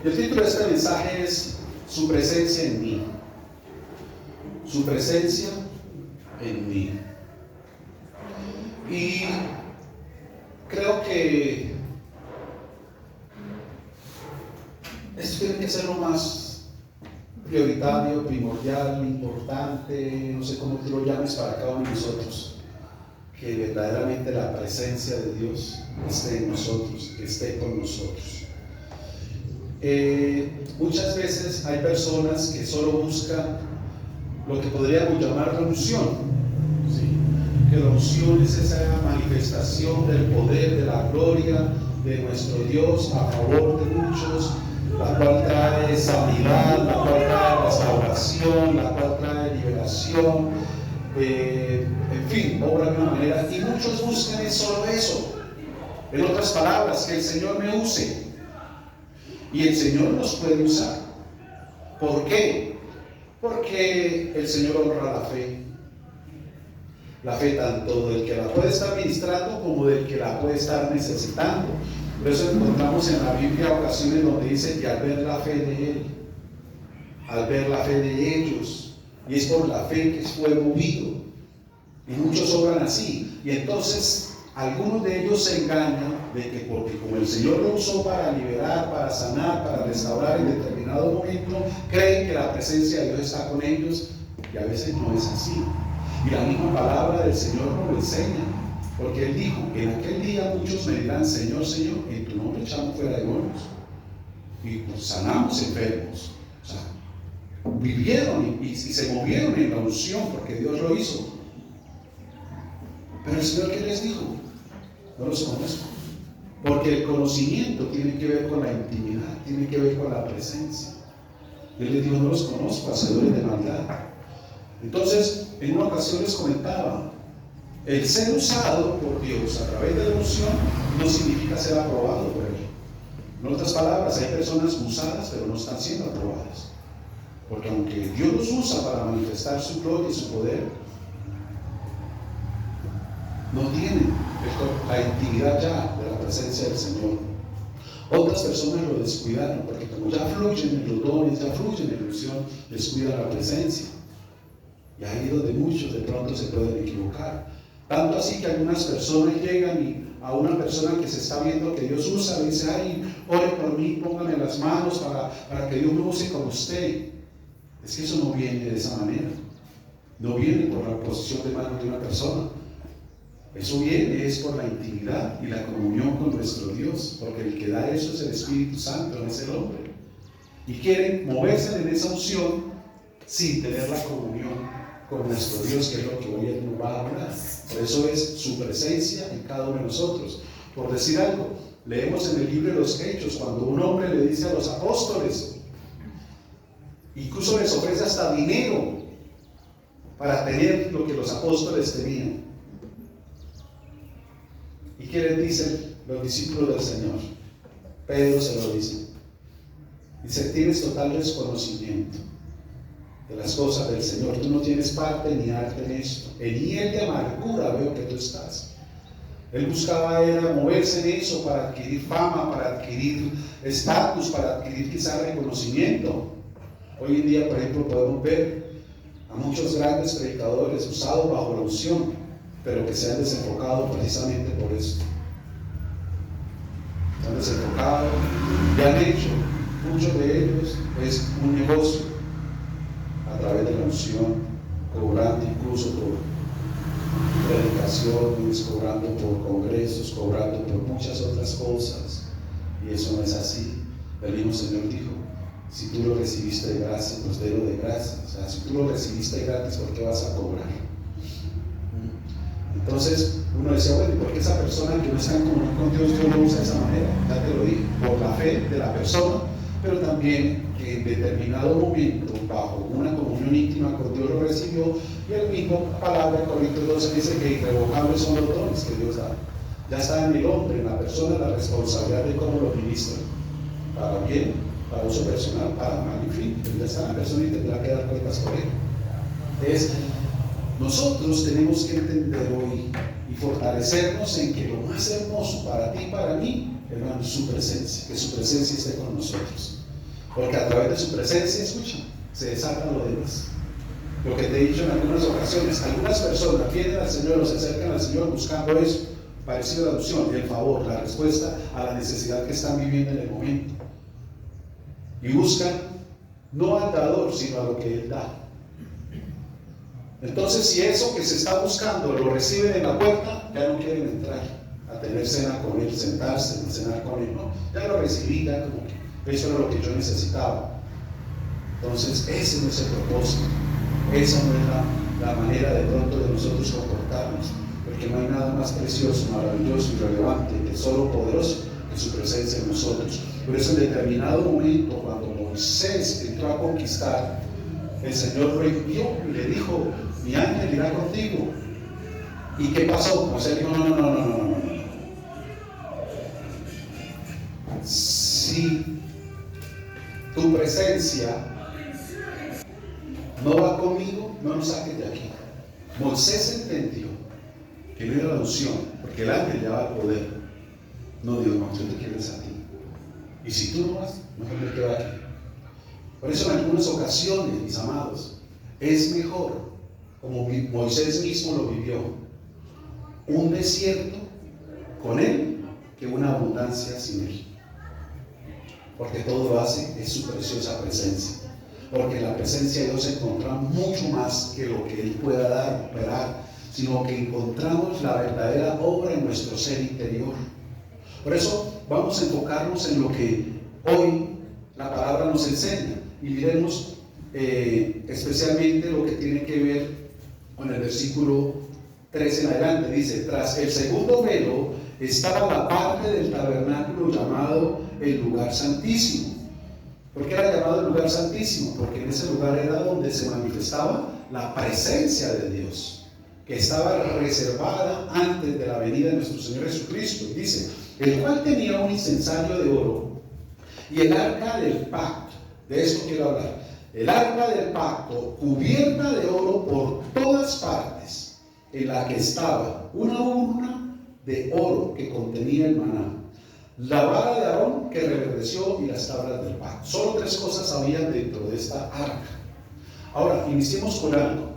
El título de este mensaje es Su presencia en mí. Su presencia en mí. Y creo que esto tiene que ser lo más prioritario, primordial, importante, no sé cómo tú lo llames para cada uno de nosotros. Que verdaderamente la presencia de Dios esté en nosotros, que esté con nosotros. Muchas veces hay personas que solo buscan lo que podríamos llamar la unción, ¿sí? Que la unción es esa manifestación del poder, de la gloria de nuestro Dios a favor de muchos, la cual trae sanidad, la cual trae restauración, la cual trae liberación, en fin, obra de una manera, y muchos buscan es solo eso. En otras palabras, que el Señor me use. Y el Señor nos puede usar. ¿Por qué? Porque el Señor honra la fe. La fe tanto del que la puede estar ministrando como del que la puede estar necesitando. Por eso encontramos en la Biblia ocasiones donde dice que al ver la fe de Él, al ver la fe de ellos, y es por la fe que fue movido. Y muchos obran así. Y entonces algunos de ellos se engañan de que porque como el Señor lo usó para liberar, para sanar, para restaurar en determinado momento, creen que la presencia de Dios está con ellos, y a veces no es así. Y la misma palabra del Señor nos lo enseña, porque Él dijo, en aquel día muchos me dirán, Señor, Señor, en tu nombre echamos fuera demonios y pues, sanamos enfermos. O sea, vivieron y se movieron en la unción porque Dios lo hizo. Pero el Señor, ¿qué les dijo? No los conozco. Porque el conocimiento tiene que ver con la intimidad, tiene que ver con la presencia. Él les dijo, no los conozco, hacedores de maldad. Entonces, en una ocasión les comentaba, el ser usado por Dios a través de la unción no significa ser aprobado por Él. En otras palabras, hay personas usadas, pero no están siendo aprobadas. Porque aunque Dios los usa para manifestar su gloria y su poder, no tienen la intimidad ya de la presencia del Señor. Otras personas lo descuidaron, porque como ya fluyen en los dones, ya fluyen en la unción, descuidan la presencia. Y ahí es donde muchos de pronto se pueden equivocar. Tanto así que algunas personas llegan y a una persona que se está viendo que Dios usa, le dice, ay, ore por mí, póngame las manos para que Dios lo use con usted. Es que eso no viene de esa manera. No viene por la posición de manos de una persona. Eso viene es por la intimidad y la comunión con nuestro Dios, porque el que da eso es el Espíritu Santo, no es el hombre. Y quieren moverse en esa unción sin tener la comunión con nuestro Dios, que es lo que hoy Él nos va a hablar. Por eso es su presencia en cada uno de nosotros. Por decir algo, leemos en el libro de los Hechos, cuando un hombre le dice a los apóstoles, incluso les ofrece hasta dinero para tener lo que los apóstoles tenían. ¿Y qué les dicen los discípulos del Señor? Pedro se lo dice. Dice, tienes total desconocimiento de las cosas del Señor. Tú no tienes parte ni arte en esto. En hiel de amargura veo que tú estás. Él buscaba era moverse en eso para adquirir fama, para adquirir estatus, para adquirir quizás reconocimiento. Hoy en día, por ejemplo, podemos ver a muchos grandes predicadores usados bajo la unción, pero que se han desenfocado precisamente por eso. Se han desenfocado y han hecho, muchos de ellos, es un negocio a través de la unción, cobrando incluso por predicaciones, cobrando por congresos, cobrando por muchas otras cosas. Y eso no es así. El mismo Señor dijo, si tú lo recibiste de gracia, pues délo de gracia. O sea, si tú lo recibiste gratis, ¿por qué vas a cobrar? Entonces uno decía, bueno, ¿por qué esa persona que no está en comunión con Dios lo usa de esa manera? Ya te lo dije, por la fe de la persona, pero también que en determinado momento, bajo una comunión íntima con Dios lo recibió, y el mismo palabra en Corintios 12 dice que irrevocables son los dones que Dios da. Ya está en el hombre, en la persona, la responsabilidad de cómo lo ministra, para bien, para uso personal, para mal, en fin, ya está en la persona y tendrá que dar cuentas por él. Nosotros tenemos que entender hoy y fortalecernos en que lo más hermoso para ti y para mí, hermano, es su presencia, que su presencia esté con nosotros. Porque a través de su presencia, escucha, se desatan los demás. Lo que te he dicho en algunas ocasiones, algunas personas vienen al Señor o se acercan al Señor buscando eso, parecido a la adopción, el favor, la respuesta a la necesidad que están viviendo en el momento. Y buscan no al dador, sino a lo que Él da. Entonces, si eso que se está buscando lo reciben en la puerta, ya no quieren entrar a tener cena con Él, sentarse, a cenar con Él. No, ya lo recibí, ya como que eso era lo que yo necesitaba. Entonces, ese no es el propósito. Esa no es la manera de pronto de nosotros comportarnos, porque no hay nada más precioso, maravilloso y relevante, tesoro poderoso, que su presencia en nosotros. Por eso en determinado momento, cuando Moisés entró a conquistar, el Señor lo envió y le dijo: mi ángel irá contigo. ¿Y qué pasó? Moisés dijo: no. Si tu presencia no va conmigo, no nos saques de aquí. Moisés entendió que no era la unción, porque el ángel llevaba el poder. No, Dios, no, yo te quiero a ti. Y si tú no vas, mejor me quedo aquí. Por eso en algunas ocasiones, mis amados, es mejor, como Moisés mismo lo vivió, un desierto con Él que una abundancia sin Él. Porque todo lo hace es su preciosa presencia. Porque en la presencia de Dios encontramos mucho más que lo que Él pueda dar, operar, sino que encontramos la verdadera obra en nuestro ser interior. Por eso vamos a enfocarnos en lo que hoy la palabra nos enseña y miremos especialmente lo que tiene que ver con el versículo 3 en adelante. Dice: tras el segundo velo estaba la parte del tabernáculo llamado el lugar santísimo. ¿Por qué era llamado el lugar santísimo? Porque en ese lugar era donde se manifestaba la presencia de Dios, que estaba reservada antes de la venida de nuestro Señor Jesucristo. Y dice: el cual tenía un incensario de oro y el arca del pacto. De esto quiero hablar. El arca del pacto, cubierta de oro por todas partes, en la que estaba una urna de oro que contenía el maná, la vara de Aarón que reverdeció y las tablas del pacto. Solo tres cosas había dentro de esta arca. Ahora, iniciemos con algo.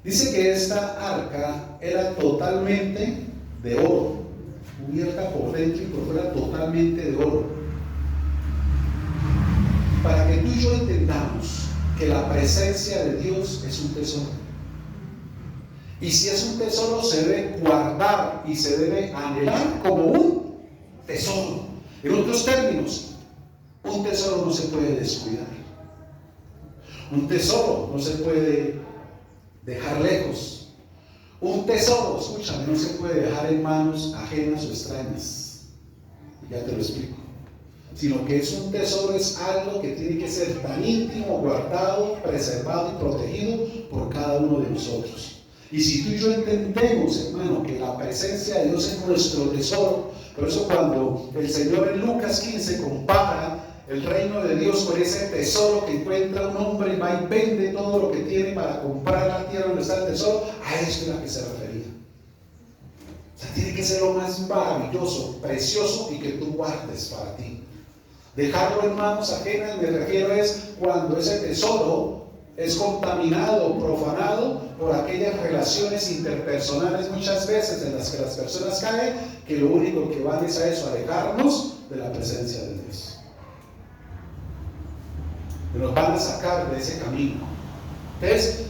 Dice que esta arca era totalmente de oro, cubierta por dentro y por fuera totalmente de oro. Para que tú y yo entendamos que la presencia de Dios es un tesoro. Y si es un tesoro, se debe guardar y se debe anhelar como un tesoro. En otros términos, un tesoro no se puede descuidar. Un tesoro no se puede dejar lejos. Un tesoro, escúchame, no se puede dejar en manos ajenas o extrañas. Ya te lo explico. Sino que es un tesoro, es algo que tiene que ser tan íntimo, guardado, preservado y protegido por cada uno de nosotros. Y si tú y yo entendemos, hermano, que la presencia de Dios es nuestro tesoro, por eso cuando el Señor en Lucas 15 compara el reino de Dios con ese tesoro que encuentra un hombre y va y vende todo lo que tiene para comprar la tierra donde está el tesoro, a esto es a la que se refería. O sea, tiene que ser lo más maravilloso, precioso y que tú guardes para ti. Dejarlo en manos ajenas, me refiero, es cuando ese tesoro es contaminado, profanado por aquellas relaciones interpersonales muchas veces en las que las personas caen, que lo único que van es a eso, a alejarnos de la presencia de Dios. Y nos van a sacar de ese camino. Entonces,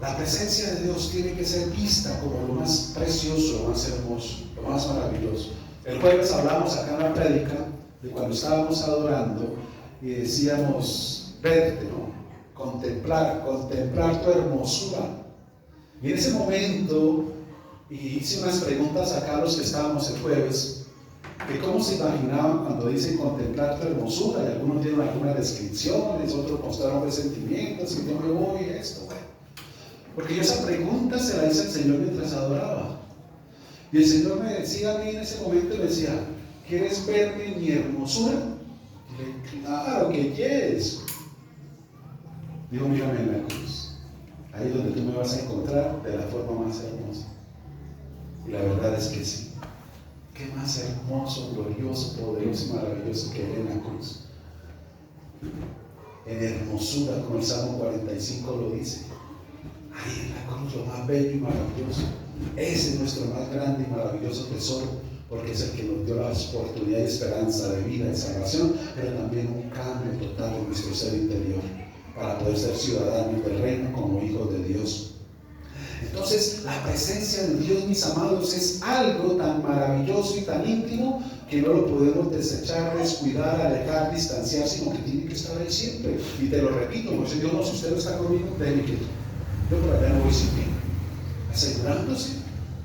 la presencia de Dios tiene que ser vista como lo más precioso, lo más hermoso, lo más maravilloso. El jueves hablamos acá en la prédica de cuando estábamos adorando y decíamos: verte, ¿no? Contemplar tu hermosura. Y en ese momento hice unas preguntas acá a los que estábamos el jueves, que cómo se imaginaban cuando dicen contemplar tu hermosura, y algunos dieron algunas descripciones, otros mostraron resentimientos, y yo me voy a esto, bueno. Porque yo esa pregunta se la hice al Señor mientras adoraba. Y el Señor me decía a mí en ese momento, me decía: ¿quieres verme mi hermosura? Y le dije: claro que quieres. Digo: mírame en la cruz, ahí es donde tú me vas a encontrar de la forma más hermosa. Y la verdad es que sí. Qué más hermoso, glorioso, poderoso y maravilloso que Él en la cruz. en hermosura, como el Salmo 45 lo dice. Ahí en la cruz, lo más bello y maravilloso. Ese es nuestro más grande y maravilloso tesoro, porque es el que nos dio la oportunidad de esperanza, de vida, de salvación, pero también un cambio total en nuestro ser interior, para poder ser ciudadanos del reino como hijos de Dios. Entonces, la presencia de Dios, mis amados, es algo tan maravilloso y tan íntimo que no lo podemos desechar, descuidar, alejar, distanciar, sino que tiene que estar ahí siempre. Y te lo repito, no sé, Dios no, si usted no está conmigo, déjeme quieto. Yo por allá no voy sin mí, asegurándose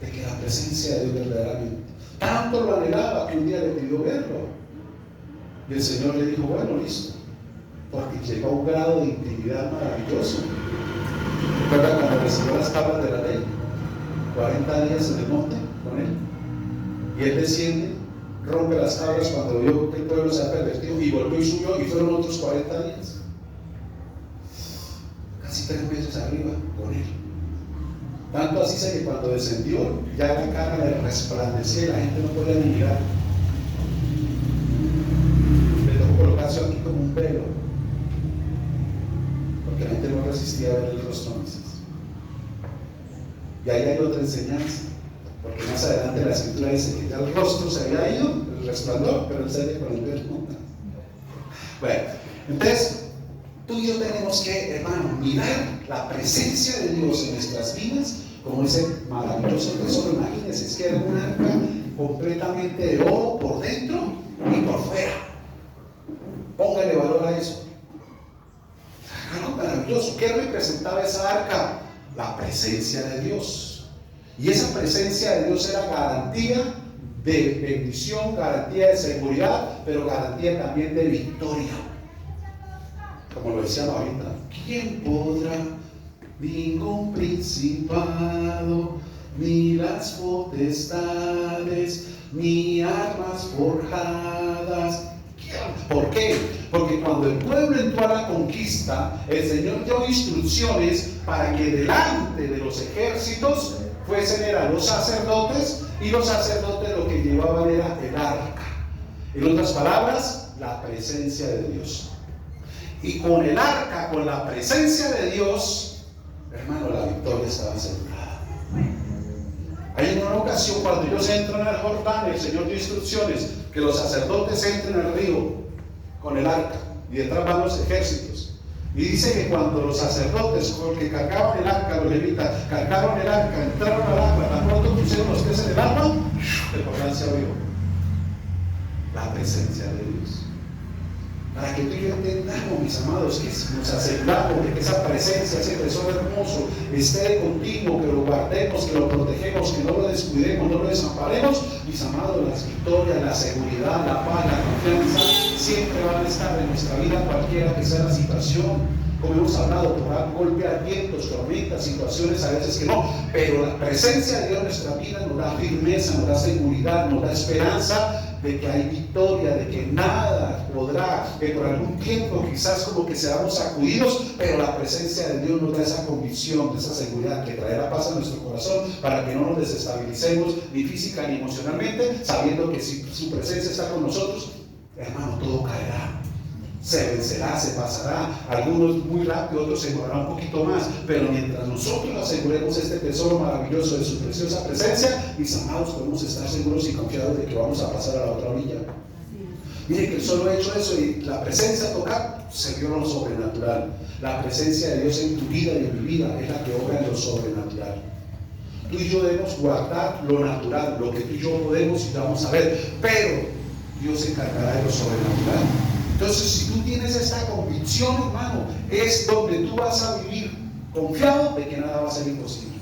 de que la presencia de Dios verdaderamente. Tanto lo anhelaba que un día le pidió verlo. Y el Señor le dijo, bueno, listo, porque llegó a un grado de intimidad maravilloso. ¿Recuerda cuando recibió las tablas de la ley? 40 días en el monte con él. Y él desciende, rompe las tablas cuando vio que el pueblo se ha pervertido y volvió y subió, y fueron otros 40 días. Casi 3 meses arriba con él. Tanto así sé que cuando descendió, ya la cara le resplandecía y la gente no podía ni mirar. Le tocó colocarse aquí como un velo, porque la gente no resistía a ver el rostro de Moisés. Y ahí hay otra enseñanza, porque más adelante la escritura dice que ya el rostro se había ido, el resplandor, pero él sale con el velo. Bueno, entonces tú y yo tenemos que, hermano, mirar la presencia de Dios en nuestras vidas como ese maravilloso tesoro. Imagínense, es que era un arca completamente de oro por dentro y por fuera. Póngale valor a eso. Algo maravilloso. ¿Qué representaba esa arca? La presencia de Dios. Y esa presencia de Dios era garantía de bendición, garantía de seguridad, pero garantía también de victoria. Como lo decíamos ahorita, ¿quién podrá? Ningún principado, ni las potestades, ni armas forjadas. ¿Por qué? Porque cuando el pueblo entró a la conquista, el Señor dio instrucciones para que delante de los ejércitos fuesen los sacerdotes, y los sacerdotes lo que llevaban era el arca. En otras palabras, la presencia de Dios. Y con el arca, con la presencia de Dios, hermano, la victoria estaba asegurada. Hay una ocasión cuando ellos entran al Jordán, el Señor dio instrucciones que los sacerdotes entren al río con el arca, y detrás van los ejércitos. Y dice que cuando los sacerdotes, porque cargaban el arca, los levitas, cargaron el arca, entraron al agua, tan pronto pusieron los pies en el agua, el Jordán se abrió. La presencia de Dios. Para que tú y yo entendamos, mis amados, que nos aseguramos de que esa presencia, ese tesoro hermoso, esté continuo, que lo guardemos, que lo protegemos, que no lo descuidemos, no lo desamparemos. Mis amados, las victorias, la seguridad, la paz, la confianza siempre van a estar en nuestra vida, cualquiera que sea la situación. Como hemos hablado, podrán golpear vientos, tormentas, situaciones a veces que no, pero la presencia de Dios en nuestra vida nos da firmeza, nos da seguridad, nos da esperanza de que hay victoria, de que nada podrá, que por algún tiempo quizás como que seamos sacudidos, pero la presencia de Dios nos da esa convicción, esa seguridad que traerá paz a nuestro corazón para que no nos desestabilicemos ni física ni emocionalmente, sabiendo que si su presencia está con nosotros, hermano, todo caerá. Se vencerá, se pasará, algunos muy rápido, otros se demorarán un poquito más, pero mientras nosotros aseguremos este tesoro maravilloso de su preciosa presencia, mis amados, podemos estar seguros y confiados de que vamos a pasar a la otra orilla. Mire que el solo hecho de eso y la presencia tocar, se vio lo sobrenatural. La presencia de Dios en tu vida y en mi vida es la que obra en lo sobrenatural. Tú y yo debemos guardar lo natural, lo que tú y yo podemos y vamos a ver, pero Dios se encargará de lo sobrenatural. Entonces, si tú tienes esta convicción, hermano, es donde tú vas a vivir confiado de que nada va a ser imposible.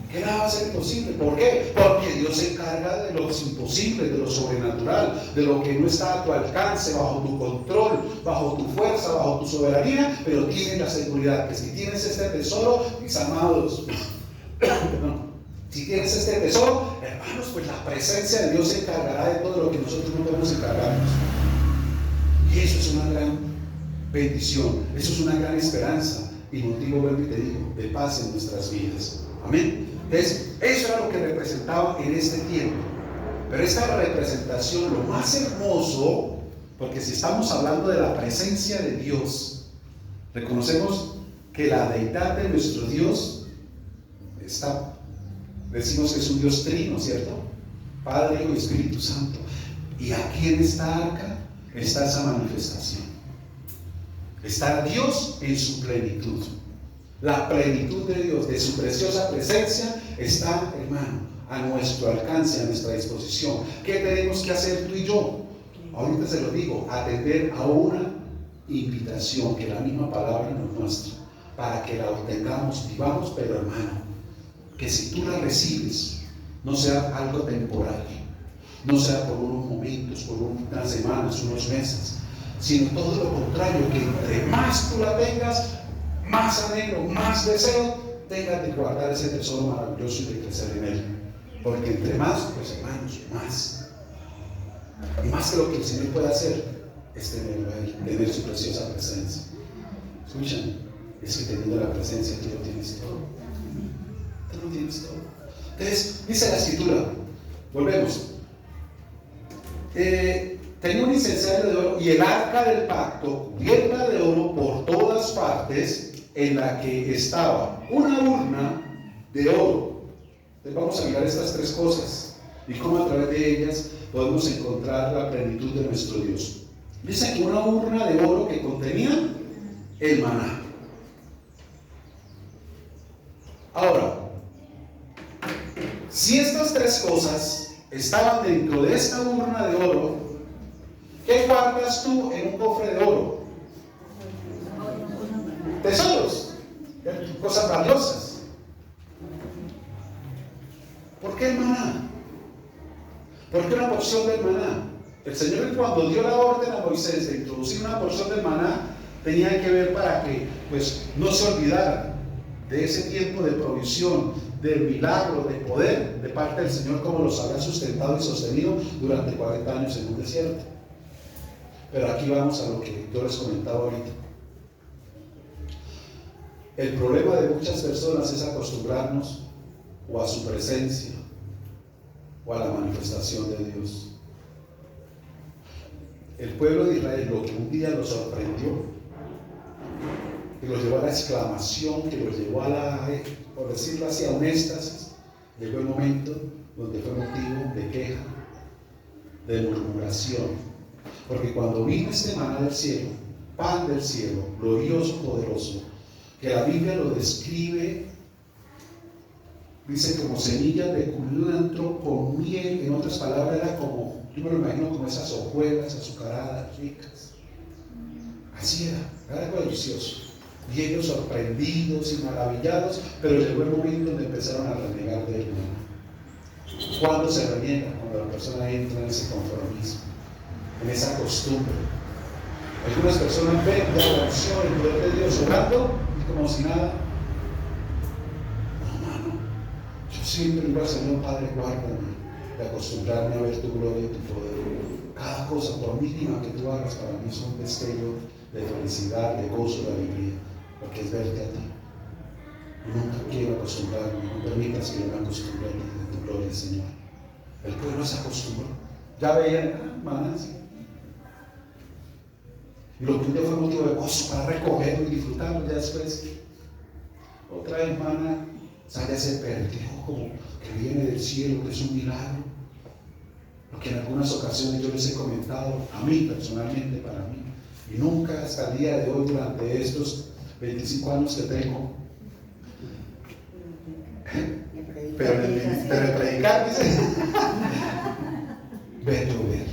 Que nada va a ser imposible. ¿Por qué? Porque Dios se encarga de los imposibles, de lo sobrenatural, de lo que no está a tu alcance, bajo tu control, bajo tu fuerza, bajo tu soberanía, pero tienes la seguridad que si tienes este tesoro, mis amados, si tienes este tesoro, hermanos, pues la presencia de Dios se encargará de todo lo que nosotros no podemos encargarnos. Y eso es una gran bendición, eso es una gran esperanza y motivo, vuelvo y te digo, de paz en nuestras vidas. Amén. Entonces, eso era lo que representaba en este tiempo. Pero esta representación, lo más hermoso, Porque si estamos hablando de la presencia de Dios, reconocemos que la deidad de nuestro Dios está, decimos que es un Dios trino, ¿cierto? Padre, Hijo y Espíritu Santo. Y aquí en esta arca está esa manifestación. Está Dios en su plenitud. La plenitud de Dios, de su preciosa presencia, está, hermano, a nuestro alcance, a nuestra disposición. ¿Qué tenemos que hacer tú y yo? Ahorita se lo digo, atender a una invitación que la misma palabra nos muestra, para que la obtengamos, vivamos, pero hermano, que si tú la recibes, no sea algo temporal, no sea por unos momentos, por unas semanas, unos meses, sino todo lo contrario, que entre más tú la tengas, más anhelo, más deseo tengas de guardar ese tesoro maravilloso y de crecer en él. Porque entre más, pues hermanos, más. Y más que lo que el Señor puede hacer es tener su preciosa presencia. Escuchan, es que teniendo la presencia tú lo tienes todo. Tú lo tienes todo. Entonces, dice la Escritura, volvemos. Tenía un incensario de oro y el arca del pacto cubierta de oro por todas partes, en la que estaba una urna de oro. Entonces vamos a mirar estas tres cosas y cómo a través de ellas podemos encontrar la plenitud de nuestro Dios. Dice que una urna de oro que contenía el maná. Ahora, si estas tres cosas estaban dentro de esta urna de oro, ¿qué guardas tú en un cofre de oro? Tesoros, cosas valiosas. ¿Por qué el maná? ¿Por qué una porción del maná? El Señor, cuando dio la orden a Moisés de introducir una porción del maná, tenía que ver para que pues no se olvidaran de ese tiempo de provisión, del milagro, de poder de parte del Señor, como los había sustentado y sostenido durante 40 años en un desierto. Pero aquí vamos a lo que yo les comentaba ahorita. El problema de muchas personas es acostumbrarnos o a su presencia o a la manifestación de Dios. El pueblo de Israel, lo que un día lo sorprendió, que lo llevó a la exclamación, que lo llevó a la, por decirlo así, a un éxtasis, llegó el momento donde fue motivo de queja, de murmuración. Porque cuando vino este maná del cielo, pan del cielo, glorioso, poderoso, que la Biblia lo describe, dice como semillas de culantro con miel, en otras palabras era como, yo me lo imagino como esas hojuelas azucaradas, ricas. Así era algo delicioso. Y ellos sorprendidos y maravillados, pero llegó el momento donde empezaron a renegar de él. ¿Cuándo se reniega? Cuando la persona entra en ese conformismo, en esa costumbre. Algunas personas ven la unción, el poder de Dios orando y como si nada. No, mano, yo siempre digo al Señor, Padre, guárdame de acostumbrarme a ver tu gloria y tu poder. Cada cosa, por mínima que tú hagas, para mí es un destello de felicidad, de gozo, de alegría, porque es verte a ti. Nunca quiero acostumbrarme, no permitas que yo me acostumbre a tu gloria, Señor. El pueblo se acostumbró. Ya veían manas. Y lo que un día fue motivo de gozo para recogerlo y disfrutarlo, ya después, otra vez, maná, sale ese perdió como que viene del cielo, que es un milagro. Lo que en algunas ocasiones yo les he comentado, a mí personalmente, para mí, y nunca hasta el día de hoy, durante estos 25 años que tengo, pero el predicar, dice, ver llover.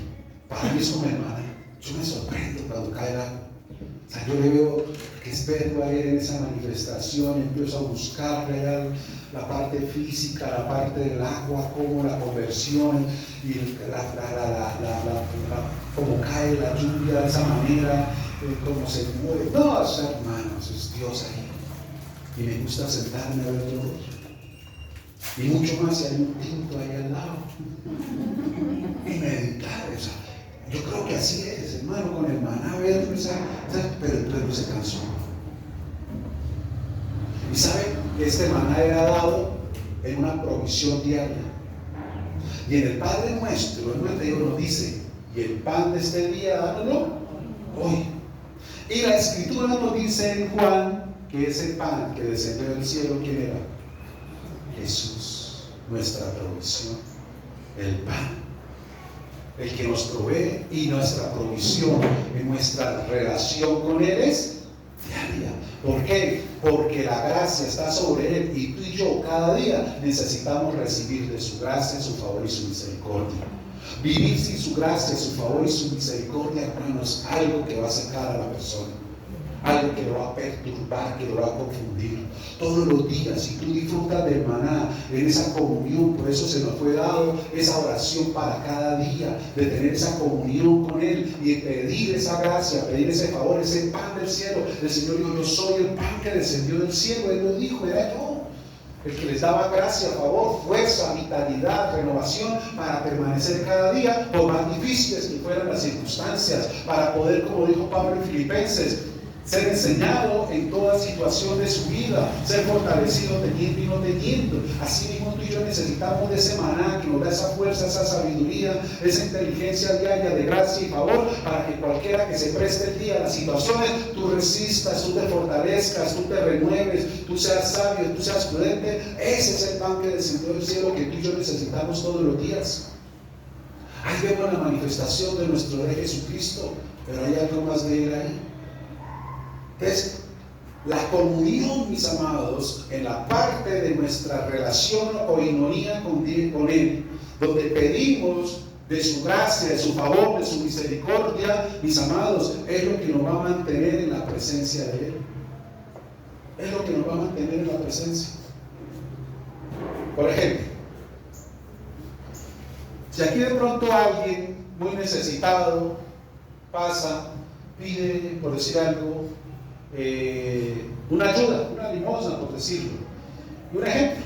Para mí es como hermana. Yo me sorprendo cuando cae el agua. O sea, yo le veo que es verlo ahí en esa manifestación, empiezo a buscar la parte física, la parte del agua, cómo la conversión y cómo cae la lluvia de esa manera, cómo se mueve. No, hermanos, es Dios ahí. Y me gusta sentarme a verlo. Y mucho más si hay un tinto ahí al lado. Y meditar, o sea, yo creo que así es, hermano, con el maná verlo, pero el pueblo se cansó. Y sabe que este maná era dado en una provisión diaria. Y en el Padre Nuestro, el Dios nos dice, y el pan de este día, dánoslo hoy. Y la Escritura nos dice en Juan que ese pan que descendió del cielo, ¿quién era? Jesús, nuestra provisión, el pan, el que nos provee, y nuestra provisión en nuestra relación con Él es diaria. ¿Por qué? Porque la gracia está sobre Él, y tú y yo cada día necesitamos recibir de su gracia, su favor y su misericordia. Vivir sin su gracia, su favor y su misericordia, hermanos, algo que va a secar a la persona, algo que lo va a perturbar, que lo va a confundir. Todos los días, si tú disfrutas del maná, en esa comunión, por eso se nos fue dado esa oración para cada día, de tener esa comunión con Él y de pedir esa gracia, pedir ese favor, ese pan del cielo. El Señor dijo: yo soy el pan que descendió del cielo. Él lo dijo, era yo el que les daba gracia, favor, fuerza, vitalidad, renovación para permanecer cada día, por más difíciles que fueran las circunstancias, para poder, como dijo Pablo en Filipenses, ser enseñado en toda situación de su vida, ser fortalecido teniendo y no teniendo. Así mismo tú y yo necesitamos de ese maná que nos da esa fuerza, esa sabiduría, esa inteligencia diaria de gracia y favor, para que cualquiera que se preste el día a las situaciones, tú resistas, tú te fortalezcas, tú te renueves, tú seas sabio, tú seas prudente. Ese es el pan que descendió del cielo, que tú y yo necesitamos todos los días. Ahí vemos la manifestación de nuestro Rey Jesucristo, pero hay algo más de Él ahí. Entonces, la comunión, mis amados, en la parte de nuestra relación o coinonía con Él, donde pedimos de su gracia, de su favor, de su misericordia, mis amados, es lo que nos va a mantener en la presencia de Él. Es lo que nos va a mantener en la presencia. Por ejemplo, si aquí de pronto alguien muy necesitado pasa, pide, por decir algo, una ayuda, una limosna, por decirlo. Y un ejemplo,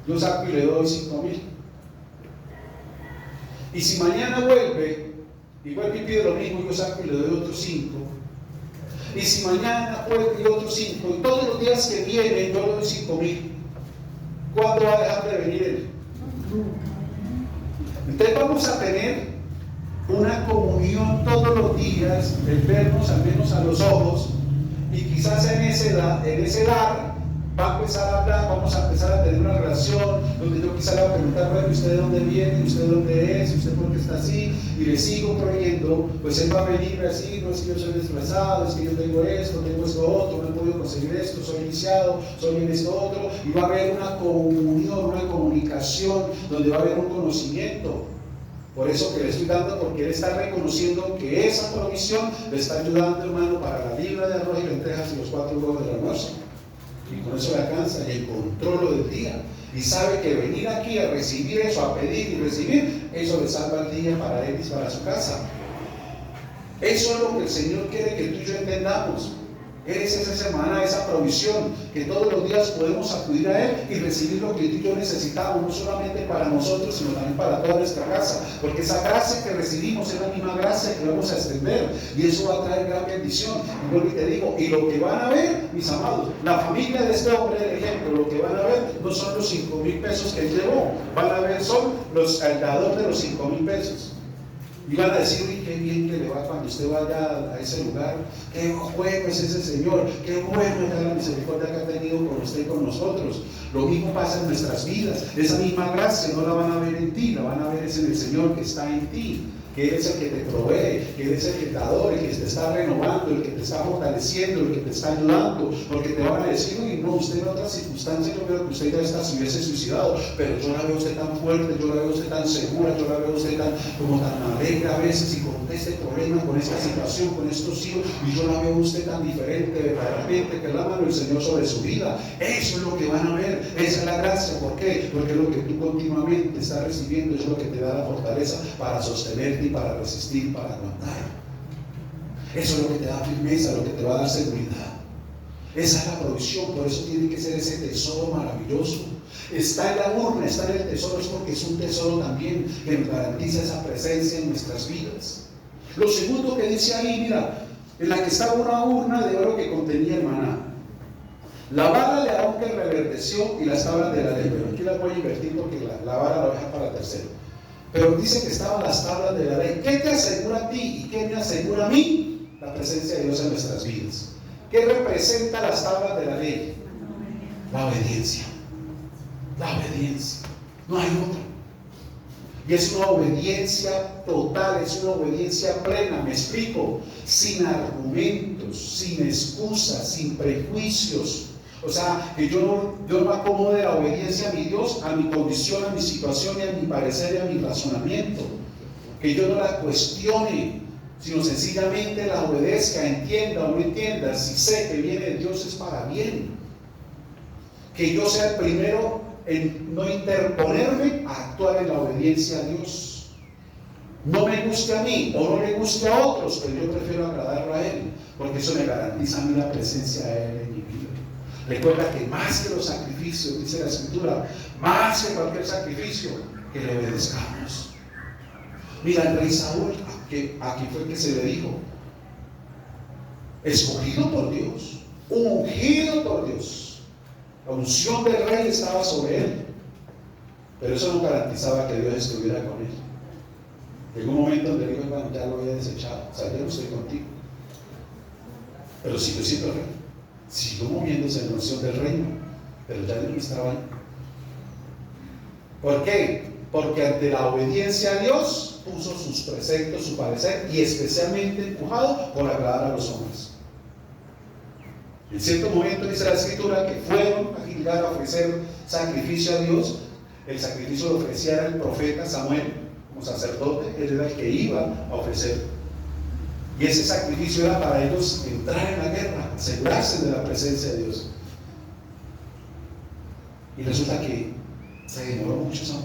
yo saco y le doy 5,000. Y si mañana vuelve y pide lo mismo, yo saco y le doy otros 5. Y si mañana vuelve y otros 5, y todos los días que vienen yo le doy 5,000, ¿cuándo va a dejar de venir él? Entonces vamos a tener una comunión todos los días, el vernos al menos a los ojos, y quizás en ese dar va a empezar a hablar, vamos a empezar a tener una relación donde yo quizás le voy a preguntar: bueno, ¿usted de dónde viene? ¿Usted de dónde es? ¿Usted por qué está así? Y le sigo creyendo, pues él va a venir así: no, es que yo soy desplazado, es que yo tengo esto otro, no he podido conseguir esto, soy iniciado, soy en esto otro, y va a haber una comunión, una comunicación, donde va a haber un conocimiento. Por eso que le estoy dando, porque él está reconociendo que esa provisión le está ayudando, hermano, para la libra de arroz y lentejas y los 4 huevos del almuerzo. Y con eso le alcanza y encontró lo del día. Y sabe que venir aquí a recibir eso, a pedir y recibir, eso le salva el día para él y para su casa. Eso es lo que el Señor quiere que tú y yo entendamos. Es esa semana, esa provisión, que todos los días podemos acudir a Él y recibir lo que tú y yo necesitamos, no solamente para nosotros, sino también para toda nuestra casa, porque esa gracia que recibimos es la misma gracia que vamos a extender, y eso va a traer gran bendición. Y vuelvo y te digo, y lo que van a ver, mis amados, la familia de este hombre, el ejemplo, lo que van a ver no son los 5,000 pesos que él llevó, van a ver son el dador de los 5,000 pesos. Y van a decir: uy, qué bien que le va cuando usted vaya a ese lugar, qué bueno es ese Señor, qué bueno es la misericordia que ha tenido con usted y con nosotros. Lo mismo pasa en nuestras vidas. Esa misma gracia no la van a ver en ti, la van a ver es en el Señor que está en ti, que es el que te provee, que es el que te adora, el que te está renovando, el que te está fortaleciendo, el que te está ayudando. Porque te van a decir: uy, no, usted en otras circunstancias yo veo que usted ya se hubiese suicidado, pero yo la veo a usted tan fuerte, yo la veo a usted tan segura, yo la veo a usted tan alegre a veces, y con este problema, con esta situación, con estos hijos, y yo la veo a usted tan diferente, verdaderamente, que la mano del Señor sobre su vida. Eso es lo que van a ver, esa es la gracia. ¿Por qué? Porque lo que tú continuamente estás recibiendo es lo que te da la fortaleza para sostenerte, para resistir, para aguantar. Eso es lo que te da firmeza, lo que te va a dar seguridad. Esa es la provisión. Por eso tiene que ser ese tesoro maravilloso. Está en la urna, está en el tesoro, es porque es un tesoro también que nos garantiza esa presencia en nuestras vidas. Lo segundo que dice ahí, mira, en la que estaba una urna de oro que contenía el maná, la vara de Aarón que reverdeció y las tablas de la ley. Pero aquí la voy a invertir porque la vara la voy a dejar para tercero. Pero dice que estaban las tablas de la ley. ¿Qué te asegura a ti y qué me asegura a mí? La presencia de Dios en nuestras vidas. ¿Qué representa las tablas de la ley? La obediencia. La obediencia. No hay otra. Y es una obediencia total, es una obediencia plena, me explico, sin argumentos, sin excusas, sin prejuicios. O sea, que yo no acomode la obediencia a mi Dios, a mi condición, a mi situación, y a mi parecer y a mi razonamiento. Que yo no la cuestione, sino sencillamente la obedezca, entienda o no entienda. Si sé que viene de Dios es para bien. Que yo sea el primero en no interponerme a actuar en la obediencia a Dios. No me guste a mí o no le guste a otros, pero yo prefiero agradarlo a Él, porque eso me garantiza a mí la presencia de Él en mi vida. Recuerda que más que los sacrificios, dice la Escritura, más que cualquier sacrificio, que le obedezcamos. Mira, el rey Saúl, aquí fue que se le dijo, escogido por Dios, ungido por Dios. La unción del rey estaba sobre él, pero eso no garantizaba que Dios estuviera con él. Llegó un momento donde dijo, hermano, ya lo había desechado, o sea, yo no estoy contigo. Pero siguió siendo rey, siguió moviéndose en la unción del reino, pero ya no estaba ahí. ¿Por qué? Porque ante la obediencia a Dios puso sus preceptos, su parecer, y especialmente empujado por agradar a los hombres. En cierto momento dice la Escritura que fueron a Gilgal a ofrecer sacrificio a Dios. El sacrificio lo ofrecía el profeta Samuel como sacerdote, él era el que iba a ofrecer. Y ese sacrificio era para ellos entrar en la guerra, asegurarse de la presencia de Dios. Y resulta que se demoró mucho Samuel.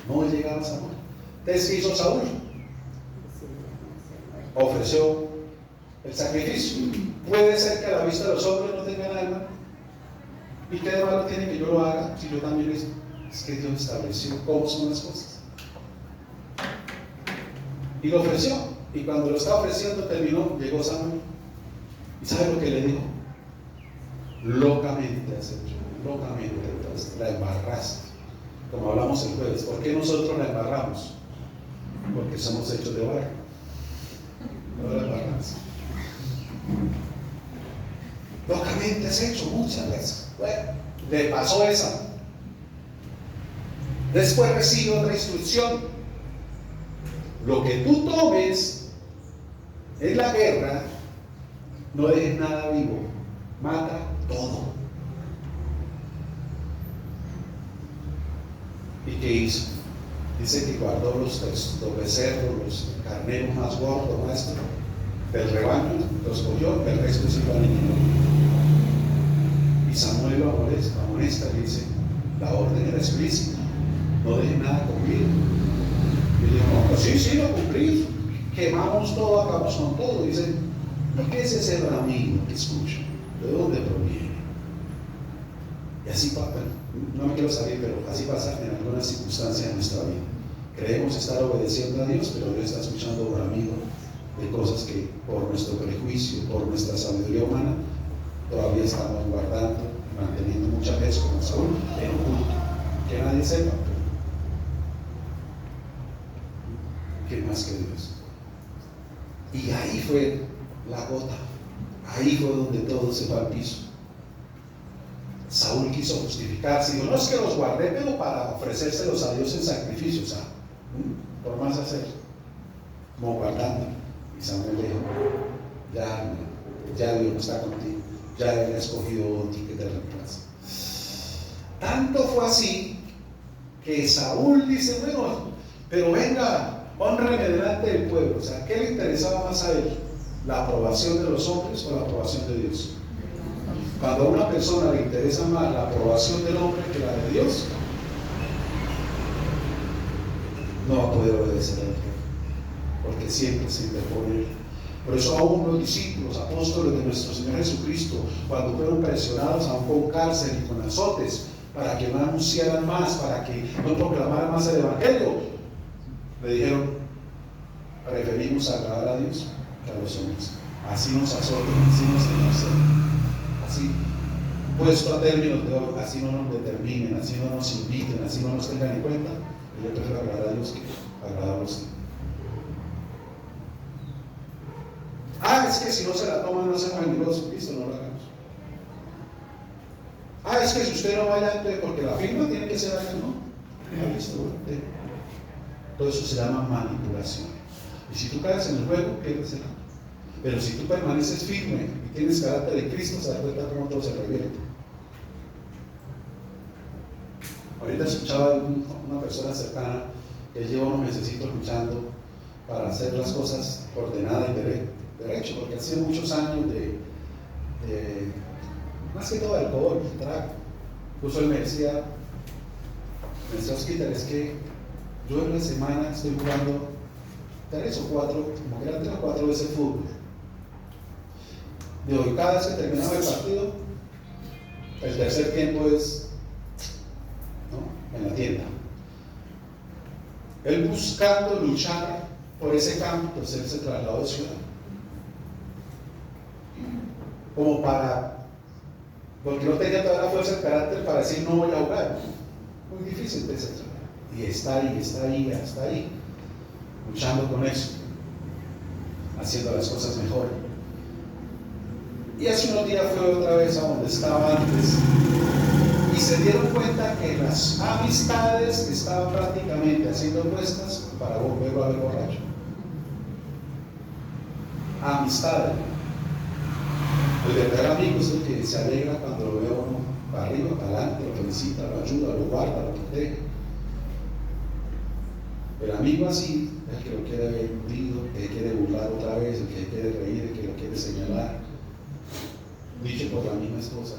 No llegaba Samuel. Entonces, ¿qué hizo Saúl? Ofreció el sacrificio. Puede ser que a la vista de los hombres no tenga nada de malo. ¿Y qué de malo tiene que yo lo haga si yo también es que Dios estableció cómo son las cosas? Y lo ofreció. Y cuando lo estaba ofreciendo terminó, llegó Samuel. ¿Y sabe lo que le dijo? Locamente has hecho, locamente entonces, la embarraste. Como hablamos el jueves, ¿por qué nosotros la embarramos? Porque somos hechos de barro. No la embarramos. Locamente has hecho muchas veces. Bueno, le pasó esa. Después recibe otra instrucción. Lo que tú tomes en la guerra, no dejes nada vivo, mata todo. ¿Y qué hizo? Dice que guardó los becerros, los carneros más gordos, más del rebaño, los cogió, el resto se lo eliminó. Y Samuel lo amonesta, le dice, la orden era explícita, no dejes nada conmigo. Y dijo, no, pues sí, lo cumplí, quemamos todo, acabamos con todo. Y dice, ¿y qué es ese bramido que escucho? ¿De dónde proviene? Y así pasa, no me quiero salir, pero así pasa en algunas circunstancias de nuestra vida. Creemos estar obedeciendo a Dios, pero Dios está escuchando bramido de cosas que por nuestro prejuicio, por nuestra sabiduría humana, todavía estamos guardando, manteniendo mucha vez como Saúl en oculto, que nadie sepa. ¿Qué más que Dios? Y ahí fue la gota, ahí fue donde todo se fue al piso. Saúl quiso justificarse, dijo, no es que los guardé, pero para ofrecérselos a Dios en sacrificio, o sea, por más hacer, como guardando. Y Samuel le dijo, ya Dios no está contigo, ya Él ha escogido a ti que te reemplace. Tanto fue así que Saúl dice, bueno, pero venga, hónreme delante del pueblo. O sea, ¿qué le interesaba más a él? ¿La aprobación de los hombres o la aprobación de Dios? Cuando a una persona le interesa más la aprobación del hombre que la de Dios, no va a poder obedecer a Dios, porque siempre se interpone. Por eso aún los discípulos, apóstoles de nuestro Señor Jesucristo, cuando fueron presionados aún con cárcel y con azotes, para que no anunciaran más, para que no proclamaran más el Evangelio, le dijeron, preferimos agradar a Dios que a los hombres. Así nos azoten, así nos encarcelen, así, puesto a términos de oro, así no nos determinen, así no nos inviten, así no nos tengan en cuenta, Yo prefiero agradar a Dios que agradar a los. Es que si no se la toman, no se generoso. Listo, no lo hagamos. Es que si usted no vaya, porque la firma tiene que ser allá, ¿no? Listo, todo eso se llama manipulación. Y si tú caes en el juego, pierdes el campo. Pero si tú permaneces firme y tienes carácter de Cristo, se da cuenta cómo todo se revierte. Ahorita escuchaba a una persona cercana que lleva unos mesecitos luchando para hacer las cosas ordenadas y derecho, porque hacía muchos años de más que todo de alcohol, trago. Incluso él me decía, Oscar, es que yo en la semana estoy jugando 3 o 4, como que eran 3 o 4 veces fútbol. Digo, y cada vez que terminaba el partido, el tercer tiempo es, ¿no?, en la tienda. Él buscando luchar por ese campo, pues él se trasladó de ciudad. Como porque no tenía toda la fuerza del carácter para decir no voy a jugar. Muy difícil de ese trabajo. Y está ahí, luchando con eso, haciendo las cosas mejor. Y hace unos días fue otra vez a donde estaba antes y se dieron cuenta que las amistades estaban prácticamente haciendo puestas para volverlo a ver borracho. Amistades. El verdadero amigo es el que se alegra cuando lo ve uno para arriba, para adelante, lo felicita, lo ayuda, lo guarda, lo protege. El amigo así es el que lo quiere ver hundido, el que quiere burlar otra vez, el que quiere reír, el que lo quiere señalar. Dicho por la misma esposa,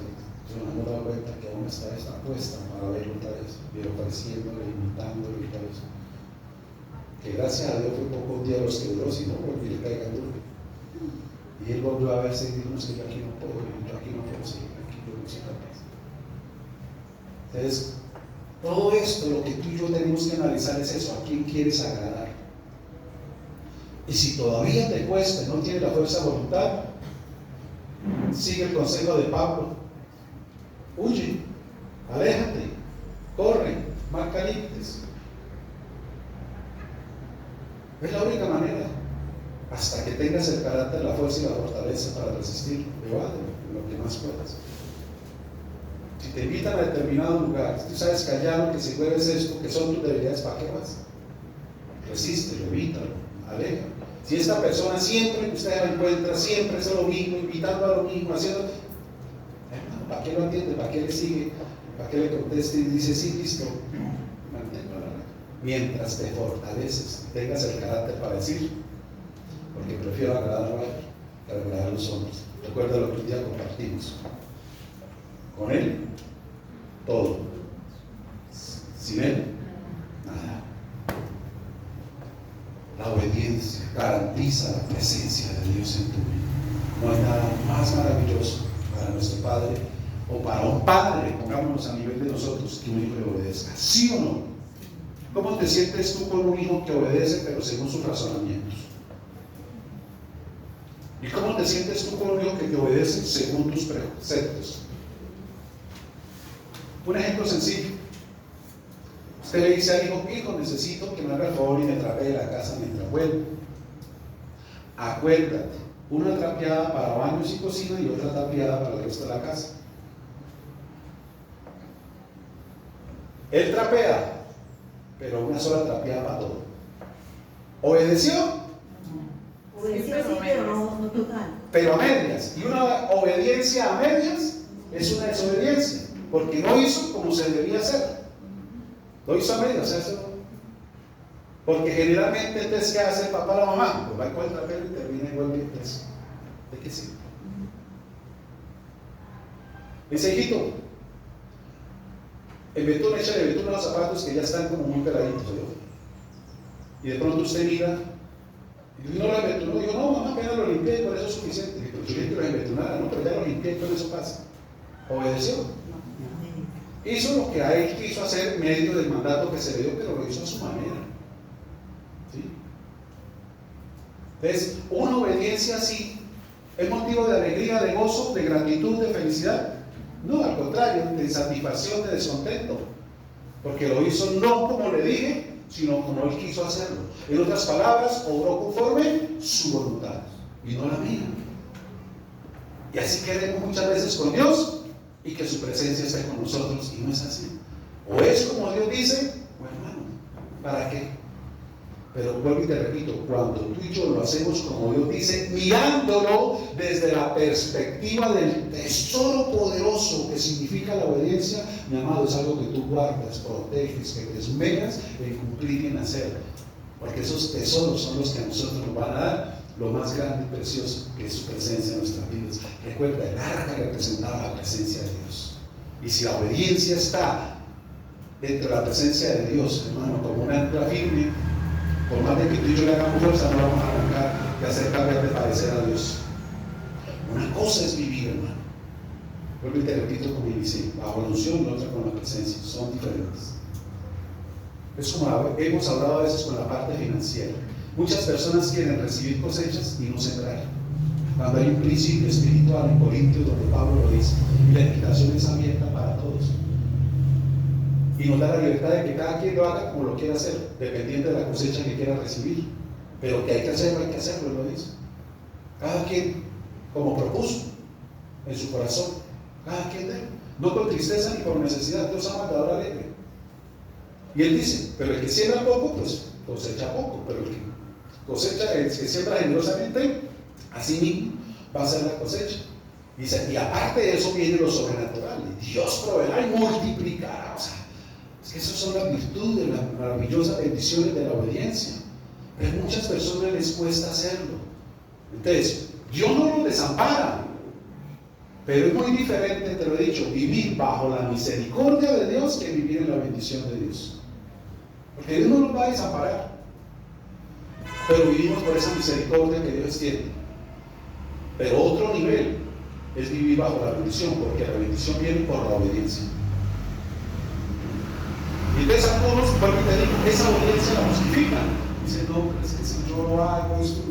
yo no me he dado cuenta que aún está puesta para verlo otra vez, pero pareciéndole, imitándolo y todo eso. Que gracias a Dios fue pocos días los que duró, sino porque le caigan duro. Y él volvió a verse y dijo, no, es que yo aquí no puedo seguir, aquí yo no soy capaz. Entonces, todo esto, lo que tú y yo tenemos que analizar es eso, ¿a quién quieres agradar? Y si todavía te cuesta, no tienes la fuerza de voluntad, sigue el consejo de Pablo, huye, aléjate, corre, marca límites. Es la única manera. Hasta que tengas el carácter, la fuerza y la fortaleza para resistir, evádelo lo que más puedas. Si te invitan a determinado lugar, tú sabes que allá lo que se mueve es esto, que son tus debilidades, ¿para qué vas? Resístelo, evítalo, aléjalo. Si esta persona siempre que usted la encuentra, siempre es lo mismo, invitando a lo mismo, haciendo, ¿para qué lo atiende? ¿Para qué le sigue? ¿Para qué le conteste y dice, sí, listo? Manténlo. Mientras te fortaleces, tengas el carácter para decir, porque prefiero agradar a él que agradar a los hombres. Recuerda lo que un día compartimos. Con él, todo. Sin él, nada. La obediencia garantiza la presencia de Dios en tu vida. No hay nada más maravilloso para nuestro Padre o para un padre, pongámonos a nivel de nosotros, que un hijo le obedezca. ¿Sí o no? ¿Cómo te sientes tú con un hijo que obedece pero según sus razonamientos? ¿Y cómo te sientes tú con un hijo que te obedece según tus preceptos? Un ejemplo sencillo. Usted le dice al hijo, necesito que me haga el favor y me trapee la casa mientras vuelvo. Acuérdate, una trapeada para baños y cocina y otra trapeada para el resto de la casa. Él trapea, pero una sola trapeada para todo. ¿Obedeció? Obedeció, sí, pero no total. Pero a medias. Y una obediencia a medias es una desobediencia, porque no hizo como se debía hacer. Lo hizo a medias, porque generalmente entonces, ¿qué hace el papá o la mamá? Pues va con el trapero y termina igual que entonces. ¿De qué sí? Dice, hijito, el betún, échale betún a los zapatos que ya están como muy peladitos, ¿no? Y de pronto usted mira y no lo embetunó. Digo, no, mamá, apenas lo limpié y con eso es suficiente. Digo, pero yo quería que lo embetunara, no, pero ya lo limpié y con eso pasa. Obedeció. Hizo lo que a él quiso hacer en medio del mandato que se le dio, pero lo hizo a su manera. ¿Sí? Entonces, una obediencia así es motivo de alegría, de gozo, de gratitud, de felicidad. No, al contrario, de satisfacción, de descontento. Porque lo hizo no como le dije, sino como Él quiso hacerlo. En otras palabras, obró conforme su voluntad y no la mía. Y así queremos muchas veces con Dios y que su presencia esté con nosotros, y no es así. O es como Dios dice, o hermano, ¿para qué? Pero vuelvo y te repito, cuando tú y yo lo hacemos como Dios dice, mirándolo desde la perspectiva del tesoro poderoso que significa la obediencia, mi amado, es algo que tú guardas, proteges, que te esmeras en cumplir y en hacer. Porque esos tesoros son los que a nosotros nos van a dar lo más grande y precioso, que es su presencia en nuestras vidas. Recuerda, el arca representaba la presencia de Dios. Y si la obediencia está dentro de la presencia de Dios, hermano, como un ancla firme, por más de que tú y yo le hagamos fuerza, no vamos a arrancar de hacer cambiar de parecer a Dios. Una cosa es vivir, hermano. Vuelvo y te repito como inicié, bajo la unción, la otra con la presencia, son diferentes. Es como hemos hablado a veces con la parte financiera. Muchas personas quieren recibir cosechas y no sembrar. Cuando hay un principio espiritual en Corintios donde Pablo lo dice, y la invitación es abierta para todos. Y nos da la libertad de que cada quien lo haga como lo quiera hacer, dependiendo de la cosecha que quiera recibir. Pero que hay que hacerlo, lo dice. Cada quien, como propuso en su corazón, cada quien debe. No con tristeza ni por necesidad, Dios ama al dador alegre. Y él dice, pero el que siembra poco, pues cosecha poco. Pero el que cosecha, el que siembra generosamente, así mismo va a ser la cosecha. Dice, y aparte de eso viene lo sobrenatural. Dios proveerá y multiplicará. O sea, es que esas son las virtudes, las maravillosas bendiciones de la obediencia. Pero a muchas personas les cuesta hacerlo. Entonces, Dios no los desampara. Pero es muy diferente, te lo he dicho, vivir bajo la misericordia de Dios que vivir en la bendición de Dios. Porque Dios no nos va a desamparar. Pero vivimos por esa misericordia que Dios extiende. Pero otro nivel es vivir bajo la bendición, porque la bendición viene por la obediencia. Y entonces algunos, vuelvo y te digo, esa obediencia la justifican. Dicen, no, pero es que si yo lo hago, esto,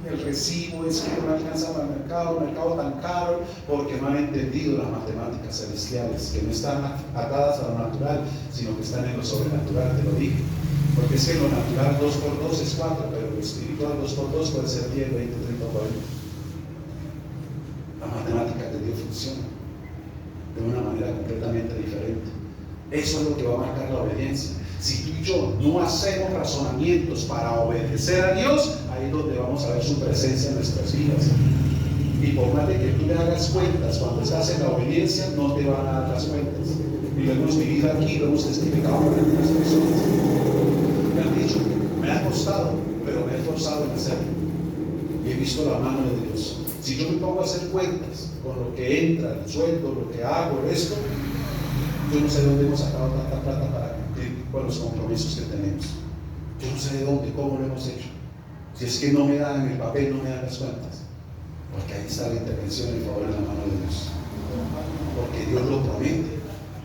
el recibo es que no me alcanza para el mercado tan caro, porque no han entendido las matemáticas celestiales, que no están atadas a lo natural, sino que están en lo sobrenatural, te lo dije. Porque es que lo natural 2 por 2 es 4, pero lo espiritual 2 por 2 puede ser 10, 20, 30 o 40. La matemática de Dios funciona de una manera completamente diferente. Eso es lo que va a marcar la obediencia. Si tú y yo no hacemos razonamientos para obedecer a Dios, ahí es donde vamos a ver su presencia en nuestras vidas. Y por más de que tú le hagas cuentas, cuando estás en la obediencia, no te van a dar las cuentas. Y lo hemos vivido aquí, lo hemos testificado con algunas personas. Me han dicho, me ha costado, pero me he esforzado en hacerlo. Y he visto la mano de Dios. Si yo me pongo a hacer cuentas con lo que entra, el sueldo, lo que hago, esto, yo no sé de dónde hemos sacado tanta plata para cumplir con los compromisos que tenemos. Yo no sé de dónde, cómo lo hemos hecho. Si es que no me dan en el papel, no me dan las cuentas. Porque ahí está la intervención en favor de la mano de Dios. Porque Dios lo promete.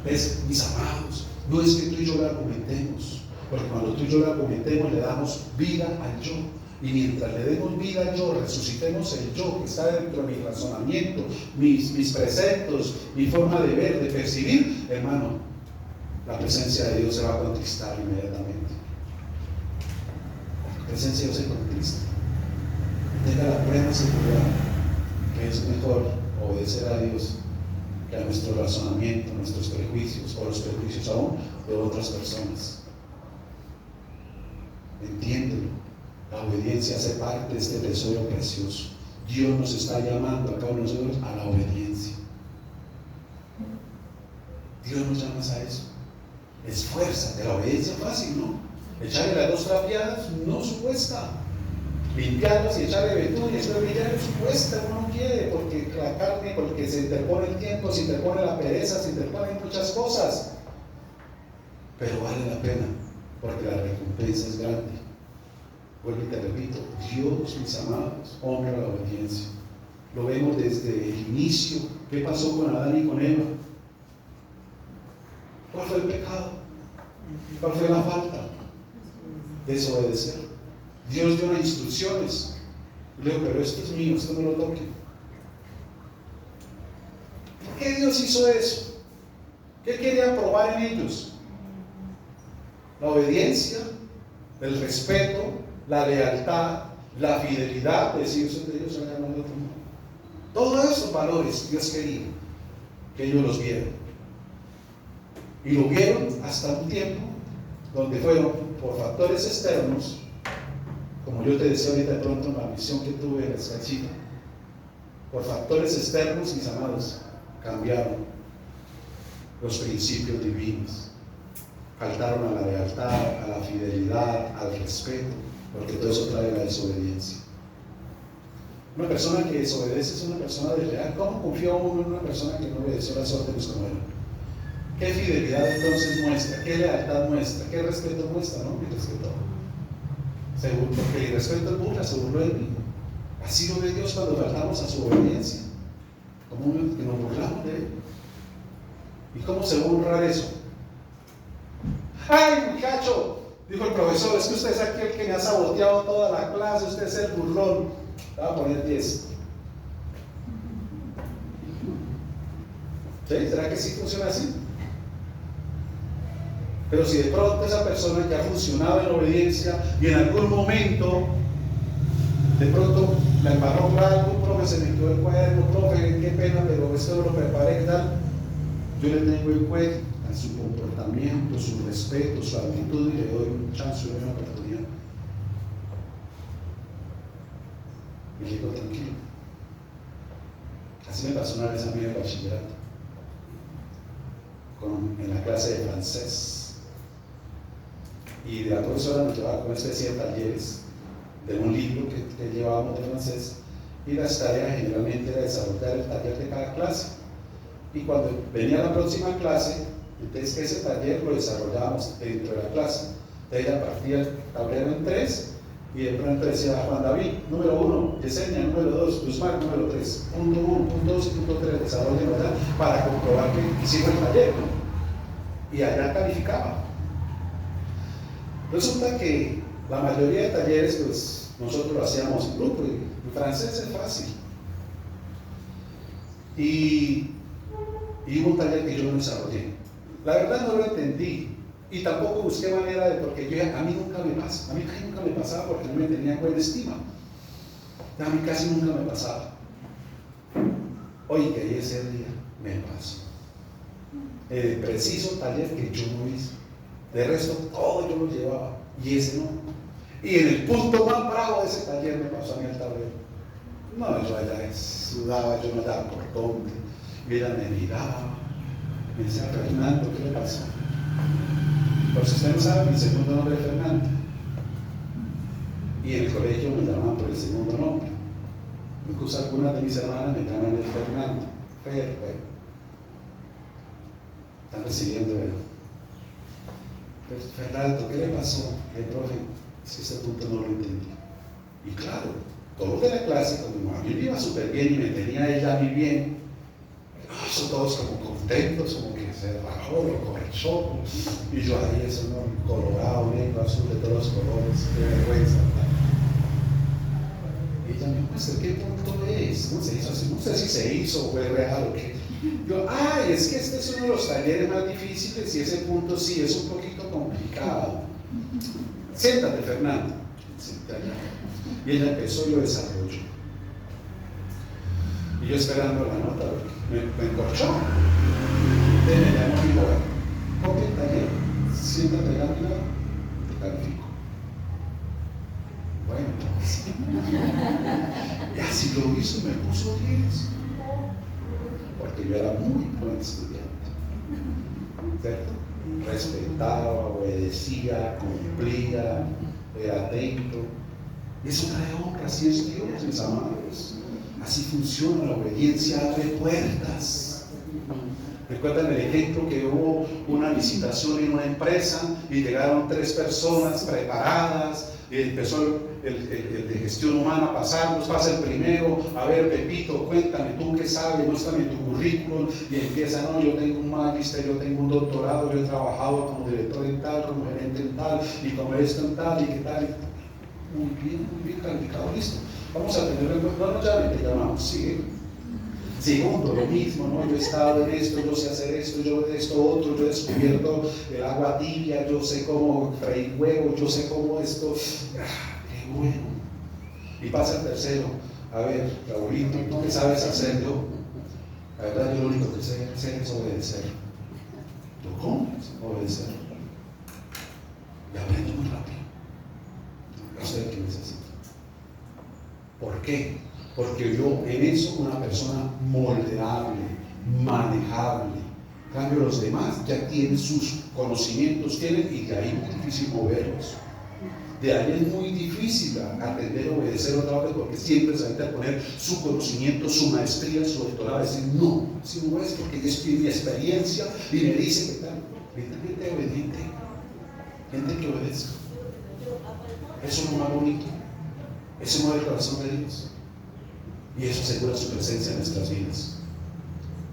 ¿Ves, mis amados? No es que tú y yo lo argumentemos. Porque cuando tú y yo lo argumentemos, le damos vida al yo. Y mientras le demos vida al yo, resucitemos el yo que está dentro de mi razonamiento, mis preceptos, mi forma de ver, de percibir, hermano, la presencia de Dios se va a contristar inmediatamente. La presencia de Dios se contrista. Tenga la plena seguridad que es mejor obedecer a Dios que a nuestro razonamiento, nuestros prejuicios o los prejuicios aún de otras personas. Entiéndelo. La obediencia hace parte de este tesoro precioso. Dios nos está llamando a cada uno de nosotros a la obediencia. Dios nos llama a eso. Esfuérzate. La obediencia es fácil, ¿no? Echarle las 2 trapeadas no cuesta. Limpiarlos y echarle betún y después brillarlos cuesta, uno no quiere, porque la carne, porque se interpone el tiempo, se interpone la pereza, se interponen muchas cosas. Pero vale la pena, porque la recompensa es grande. Vuelvo y te repito, Dios, mis amados, honra la obediencia. Lo vemos desde el inicio. ¿Qué pasó con Adán y con Eva? ¿Cuál fue el pecado? ¿Cuál fue la falta? Desobedecer. Dios dio unas instrucciones. Y le digo, pero esto es mío, esto no lo toque. ¿Por qué Dios hizo eso? ¿Qué quería probar en ellos? La obediencia el respeto, la lealtad, la fidelidad, decir soy de Dios, soy de otro mundo. Todos esos valores Dios quería que ellos los vieran. Y lo vieron hasta un tiempo donde fueron por factores externos, como yo te decía ahorita de pronto en la misión que tuve en la Escachita, por factores externos, mis amados, cambiaron los principios divinos, faltaron a la lealtad, a la fidelidad, al respeto, porque todo eso trae la desobediencia. Una persona que desobedece es una persona desleal. ¿Cómo confía uno en una persona que no obedeció las órdenes como él? ¿Qué fidelidad entonces muestra? ¿Qué lealtad muestra? ¿Qué respeto muestra? No, mi respeto. Porque el respeto es burla, se burló de mí. Así lo ve Dios cuando faltamos a su obediencia, como que nos burlamos de él. ¿Y cómo se va a honrar eso? ¡Ay, muchacho! Dijo el profesor, es que usted es aquel que me ha saboteado toda la clase, usted es el burlón. Le voy a poner 10. ¿Sí? ¿Será que sí funciona así? Pero si de pronto esa persona que ha funcionado en obediencia y en algún momento de pronto la embarró por algo, profe, se me quedó el cuaderno, profe, qué pena, pero esto no lo preparé y tal, yo le tengo en cuenta su comportamiento, su respeto, su actitud y le doy un chance, una oportunidad. Me digo tranquilo. Así me pasó una vez a mí en el bachillerato, en la clase de francés. Y la profesora nos llevaba con una especie de talleres de un libro que llevábamos de francés, y las tareas generalmente era desarrollar el taller de cada clase. Y cuando venía la próxima clase, entonces ese taller lo desarrollábamos dentro de la clase. Entonces ella partía el tablero en 3 y de pronto decía Juan David, número 1, Yesenia, número 2, Guzmán, número 3, punto 1, punto 2 y punto 3, desarrollo, ¿verdad? Para comprobar que hicimos el taller, ¿no? Y allá calificaba. Resulta que la mayoría de talleres, pues nosotros lo hacíamos en grupo, y el francés es fácil. Y hubo un taller que yo no desarrollé. La verdad no lo entendí y tampoco busqué manera de, porque a mí nunca me pasa, a mí casi nunca me pasaba porque no me tenía buena estima. A mí casi nunca me pasaba. Oye, que ese día me pasó. El preciso taller que yo no hice. De resto, todo yo lo llevaba y ese no. Y en el punto más bravo de ese taller me pasó a mí el tablero. No, yo allá sudaba, yo no daba por dónde. Y ella me miraba, me decía, Fernando, ¿qué le pasó? Por si usted no sabe, mi segundo nombre es Fernando. Y en el colegio me llamaban por el segundo nombre. Incluso algunas de mis hermanas me llaman el Fernando. Están recibiendo el... Pues, Fernando, ¿qué le pasó? El profe, es que ese punto no lo entendí. Y claro, todos de la clase, como a mí me iba súper bien y me tenía ella a mí bien, son todos como contentos, como que se rajó, lo comenzó, y yo ahí eso, ¿no? Colorado, negro, azul, de todos los colores, qué vergüenza, ¿verdad? Y ella me dijo, ¿qué punto es? No se hizo así, no sé si se hizo o fue real o qué. Yo, es que este es uno de los talleres más difíciles y ese punto sí es un poquito complicado. Siéntate, Fernando. Y ella empezó y lo desarrolló. Y yo esperando la nota, me encorchó. Entonces me llamó y dijo, copia el taller, siéntate allá a mi lado, te califico. Bueno, y así lo hizo y me puso 10. Porque yo era muy buen estudiante, ¿cierto? Respetaba, obedecía, cumplía, era atento. Y eso trae honra, así es Dios, mis amados. Así funciona, la obediencia abre puertas. ¿Recuerdan el ejemplo que hubo una licitación en una empresa y llegaron 3 personas preparadas y empezó el de gestión humana a pasarnos, pasa el primero, a ver, Pepito, cuéntame, tú qué sabes, muéstrame tu currículum, y empieza, no, yo tengo un magister, yo tengo un doctorado, yo he trabajado como director en tal, como gerente en tal, y como esto en tal, y qué tal, muy bien calificado, listo, vamos a tener, no nos llamen, te llamamos, sigue. Segundo, lo mismo, ¿no? Yo he estado en esto, yo sé hacer esto, yo de esto otro, yo he descubierto el agua tibia, yo sé cómo freír huevos, yo sé cómo esto. ¡Qué bueno! Y pasa el tercero. A ver, Raulito, ¿tú qué sabes hacer? Yo, la verdad, yo lo único que sé hacer es obedecer. ¿Yo cómo? Obedecer. Y aprendo muy rápido. No sé qué necesito. ¿Por qué? Porque yo en eso una persona moldeable, manejable. En cambio los demás ya tienen sus conocimientos, y de ahí es muy difícil moverlos. De ahí es muy difícil atender, obedecer otra vez, porque siempre se va a interponer su conocimiento, su maestría, su doctorado, decir no, si no es porque yo estoy en mi experiencia y me dice que tal. Gente obediente, gente que obedezca. Eso es lo más bonito. Eso mueve el corazón de Dios. Y eso asegura su presencia en nuestras vidas.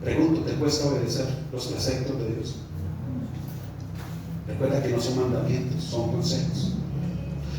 Pregunto, ¿te cuesta obedecer los preceptos de Dios? Recuerda que no son mandamientos, son consejos.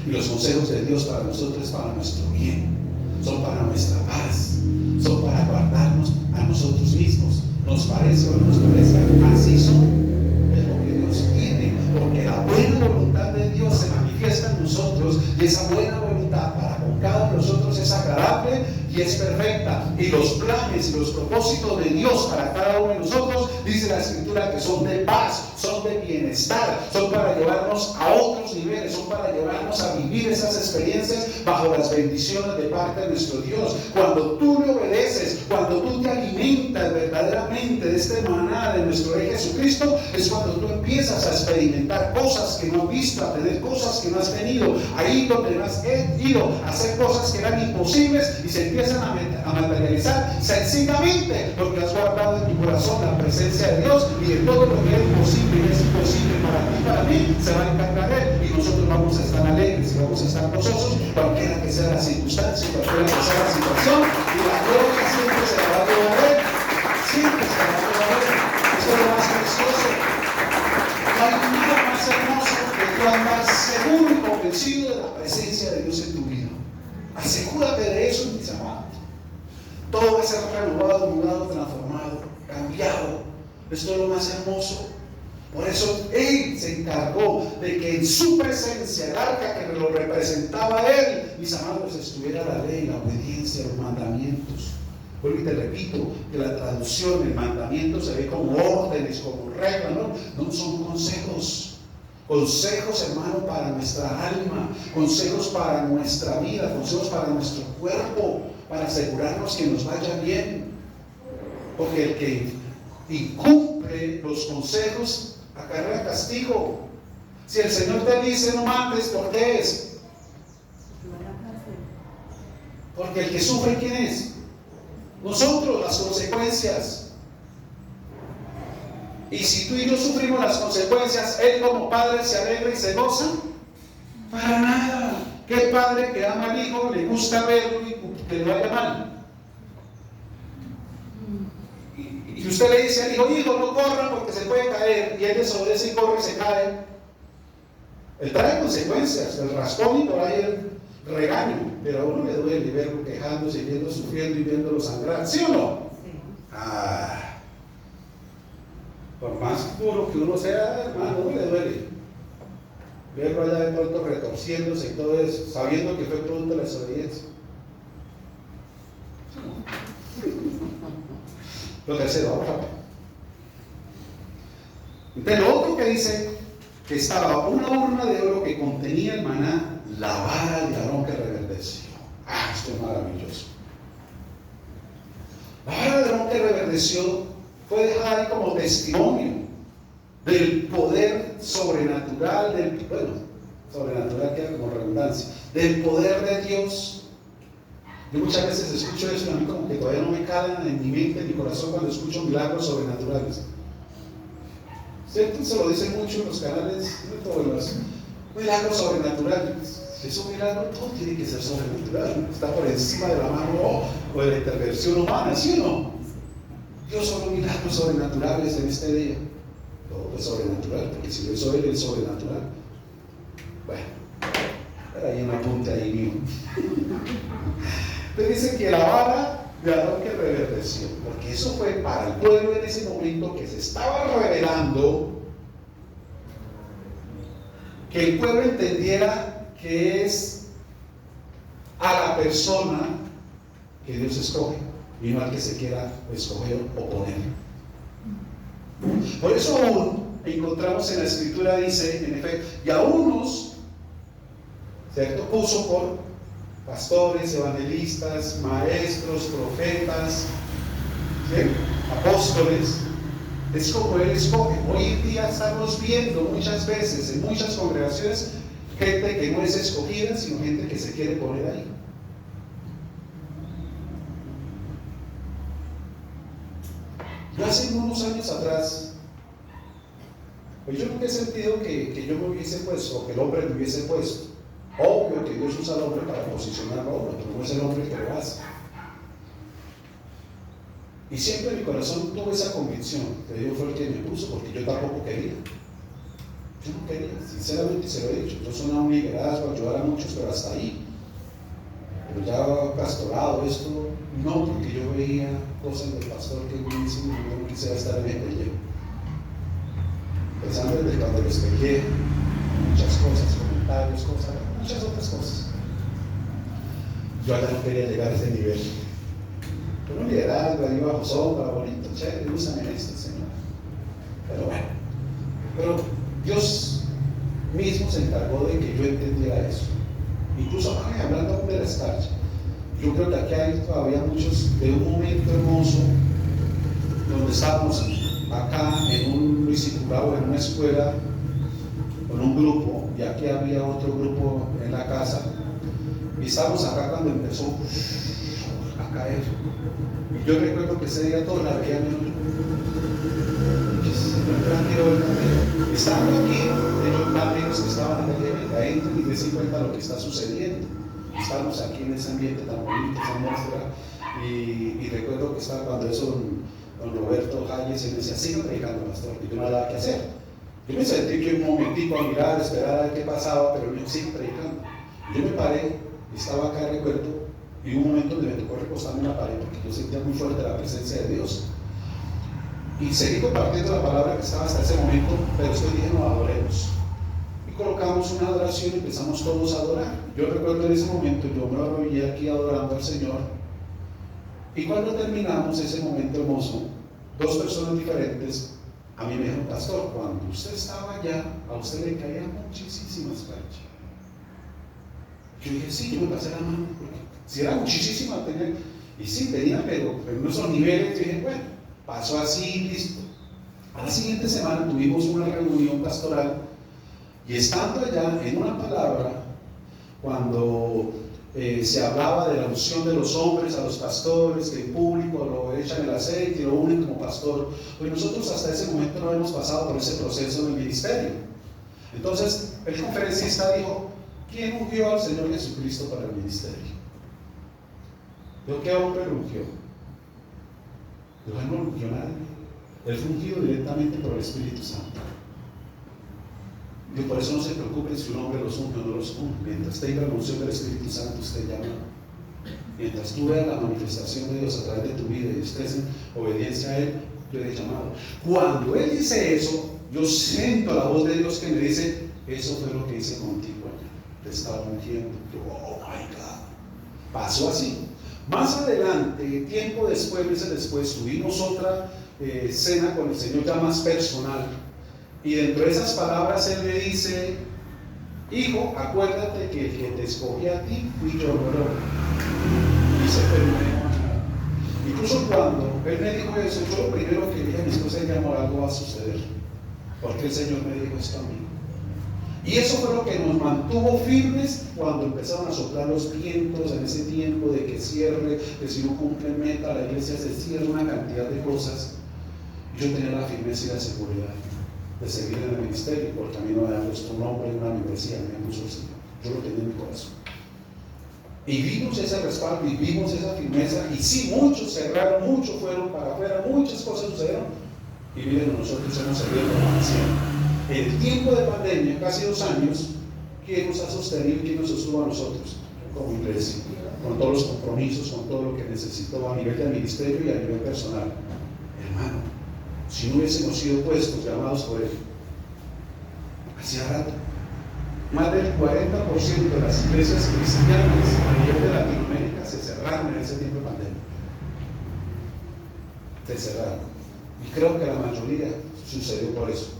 Y los consejos de Dios para nosotros es para nuestro bien, son para nuestra paz, son para guardarnos a nosotros mismos. Nos parece o no nos parezca, así son. Es lo que Dios tiene, porque la buena voluntad de Dios se manifiesta en nosotros, y esa buena voluntad para con cada uno de nosotros es agradable y es perfecta. Y los planes y los propósitos de Dios para cada uno de nosotros, dice la Escritura, que son de paz, son de bienestar, son para llevarnos a otros niveles, son para llevarnos a vivir esas experiencias bajo las bendiciones de parte de nuestro Dios. Cuando tú le obedeces, cuando tú te alimentas verdaderamente de este maná de nuestro Rey Jesucristo, es cuando tú empiezas a experimentar cosas que no has visto, a tener cosas que no has tenido, ahí donde no has ido, a hacer cosas que eran imposibles y se empiezan a materializar sencillamente porque has guardado en tu corazón la presencia de Dios, y de todo lo que es imposible y es imposible para ti, para mí, se va a encargar Él, y nosotros vamos a estar alegres y vamos a estar gozosos, cualquiera que sea la circunstancia, cualquiera que sea la situación, y la gloria siempre se la va a llevar Él, siempre se la va a llevar Él. Eso es lo más precioso. No hay nada más hermoso que tú andar seguro y convencido de la presencia de Dios en tu vida. Asegúrate de eso, mis amados. Todo va a ser renovado, mudado, transformado, cambiado. Esto es lo más hermoso. Por eso Él se encargó de que en su presencia, el arca que lo representaba a Él, mis amados, estuviera la ley, la obediencia, los mandamientos. Vuelvo y te repito, que la traducción, el mandamiento se ve como órdenes, como reglas, no son consejos. Consejos, hermano, para nuestra alma, consejos para nuestra vida, consejos para nuestro cuerpo, para asegurarnos que nos vaya bien. Porque el que incumple los consejos acarrea castigo. Si el Señor te dice no mates, ¿por qué es? Porque el que sufre, ¿quién es? Nosotros, las consecuencias. Y si tú y yo sufrimos las consecuencias, Él como Padre se alegra y se goza. Para nada. ¿Qué padre que ama al hijo le gusta verlo y que le vaya mal? Y usted le dice al hijo, hijo, no corra porque se puede caer, y él desobedece y corre y se cae. Él trae consecuencias, el raspón y por ahí el regaño, pero a uno le duele verlo quejándose, viendo sufriendo y viéndolo sangrar, ¿sí o no? Sí. Por más puro que uno sea, hermano, no le duele verlo allá de pronto retorciéndose y todo eso, sabiendo que fue producto de la desobediencia. Lo tercero, ahora. Entonces, lo otro que dice, que estaba una urna de oro que contenía el maná, la vara de Aarón que reverdeció. Esto es maravilloso. La vara de Aarón que reverdeció fue dejada ahí como testimonio del poder sobrenatural, sobrenatural queda como redundancia, del poder de Dios. Yo muchas veces escucho eso y a mí como que todavía no me calan en mi mente, en mi corazón, cuando escucho milagros sobrenaturales. ¿Cierto? Se lo dicen mucho en los canales, de todos los milagros sobrenaturales. Si es un milagro, todo tiene que ser sobrenatural. Está por encima de la mano o de la intervención humana, ¿sí o no? Dios son milagros sobrenaturales en este día. Todo es sobrenatural, porque si yo soy el sobrenatural. Bueno, era ahí un apunte ahí mío. Entonces dice que la vara Vean lo que reverdeció, porque eso fue para el pueblo en ese momento que se estaba revelando, que el pueblo entendiera que es a la persona que Dios escoge y no al que se quiera escoger o poner. Por eso aún encontramos en la escritura, dice en efecto, y a unos, ¿cierto?, puso por pastores, evangelistas, maestros, profetas, ¿sí?, apóstoles. Es como Él escoge. Hoy en día estamos viendo muchas veces en muchas congregaciones gente que no es escogida, sino gente que se quiere poner ahí. Yo hace unos años atrás, pues yo nunca he sentido que yo me hubiese puesto, o que el hombre me hubiese puesto. Obvio que Dios usa al hombre para posicionar a otro, pero no es el hombre que lo hace. Y siempre en mi corazón tuve esa convicción que Dios fue el que me puso, porque yo tampoco quería. Yo no quería, sinceramente se lo he dicho. Yo sonaba un liderazgo, ayudar a muchos, pero hasta ahí. Pero ya pastorado, esto, no, porque yo veía cosas del pastor que me dicen, yo no quisiera estar en el pellejo. Pensando desde cuando lo despejé, muchas cosas, comentarios, cosas, muchas otras cosas. Yo ya no quería llegar a ese nivel. Pero un liderazgo ahí bajo sombra, bonito, chévere, úsame en esto, Señor. Pero bueno, pero Dios mismo se encargó de que yo entendiera eso. Incluso hablando aún de la escarcha, yo creo que aquí hay todavía muchos de un momento hermoso donde estábamos acá en un Luis y Curao, en una escuela, con un grupo, y aquí había otro grupo en la casa, y estábamos acá cuando empezó a caer. Y yo recuerdo que ese día todos la veían en un... Estando aquí, ellos amigos que estaban adentro y de cuenta lo que está sucediendo. Estamos aquí en ese ambiente tan bonito, esa atmósfera, y recuerdo que estaba cuando eso don Roberto Hayes y me decía, siga predicando, pastor, y yo no había nada que hacer. Yo me sentí que un momentito a mirar, a esperar a ver qué pasaba, pero yo sigo predicando. Yo me paré, estaba acá, recuerdo, y hubo un momento donde me tocó recostarme en la pared porque yo sentía muy fuerte la presencia de Dios. Y seguí compartiendo la palabra que estaba hasta ese momento, pero después dije, no, adoremos. Y colocamos una adoración y empezamos todos a adorar. Yo recuerdo en ese momento, yo me arrodillé aquí adorando al Señor. Y cuando terminamos ese momento hermoso, dos personas diferentes a mí me dijeron, pastor, cuando usted estaba allá, a usted le caían muchísimas planchas. Yo dije, sí, yo me pasé la mano, porque si era muchísima, tenía, y sí, tenía, pero en esos niveles, yo dije, bueno, pasó así, listo. A la siguiente semana tuvimos una reunión pastoral, y estando allá, en una palabra, cuando se hablaba de la unción de los hombres a los pastores, que en público lo echan el aceite y lo unen como pastor, pues nosotros hasta ese momento no hemos pasado por ese proceso del ministerio. Entonces el conferencista dijo, ¿quién ungió al Señor Jesucristo para el ministerio? Dijo, ¿qué hombre lo ungió? Dijo, él no lo ungió nadie, él fue ungido directamente por el Espíritu Santo. Y por eso no se preocupen si un hombre los unge o no los unge. Mientras tenga la unción del Espíritu Santo, usted llama. Mientras tú veas la manifestación de Dios a través de tu vida y estés en obediencia a Él, yo le he llamado. Cuando Él dice eso, yo siento la voz de Dios que me dice, eso fue lo que hice contigo allá. Te estaba ungiendo. Yo, oh my God. Pasó así. Más adelante, tiempo después, meses después, tuvimos otra cena con el Señor ya más personal. Y dentro de esas palabras Él me dice, hijo, acuérdate que el que te escogí a ti fui yo, no. Dice, pero no me imaginaba. Incluso cuando Él me dijo eso, yo lo primero que dije a mi esposa es, amor, algo va a suceder, porque el Señor me dijo esto a mí. Y eso fue lo que nos mantuvo firmes cuando empezaron a soplar los vientos en ese tiempo de que cierre, que si no cumple meta, la iglesia se cierra, una cantidad de cosas. Yo tenía la firmeza y la seguridad de seguir en el ministerio, porque a mí no me había puesto un nombre y una membresía, me puso el Señor. Yo lo tenía en mi corazón. Y vimos ese respaldo y vimos esa firmeza, y sí, muchos cerraron, muchos fueron para afuera, muchas cosas sucedieron. Y miren, nosotros hemos salido como ancianos. En el tiempo de pandemia, casi 2 años, ¿quién nos ha sostenido y quién nos sostuvo a nosotros como iglesia? con todos los compromisos, con todo lo que necesitó a nivel de ministerio y a nivel personal. Hermano, si no hubiésemos sido puestos, llamados por Él, hacía rato, más del 40% de las iglesias cristianas a nivel de Latinoamérica se cerraron en ese tiempo de pandemia. Se cerraron. Y creo que la mayoría sucedió por eso.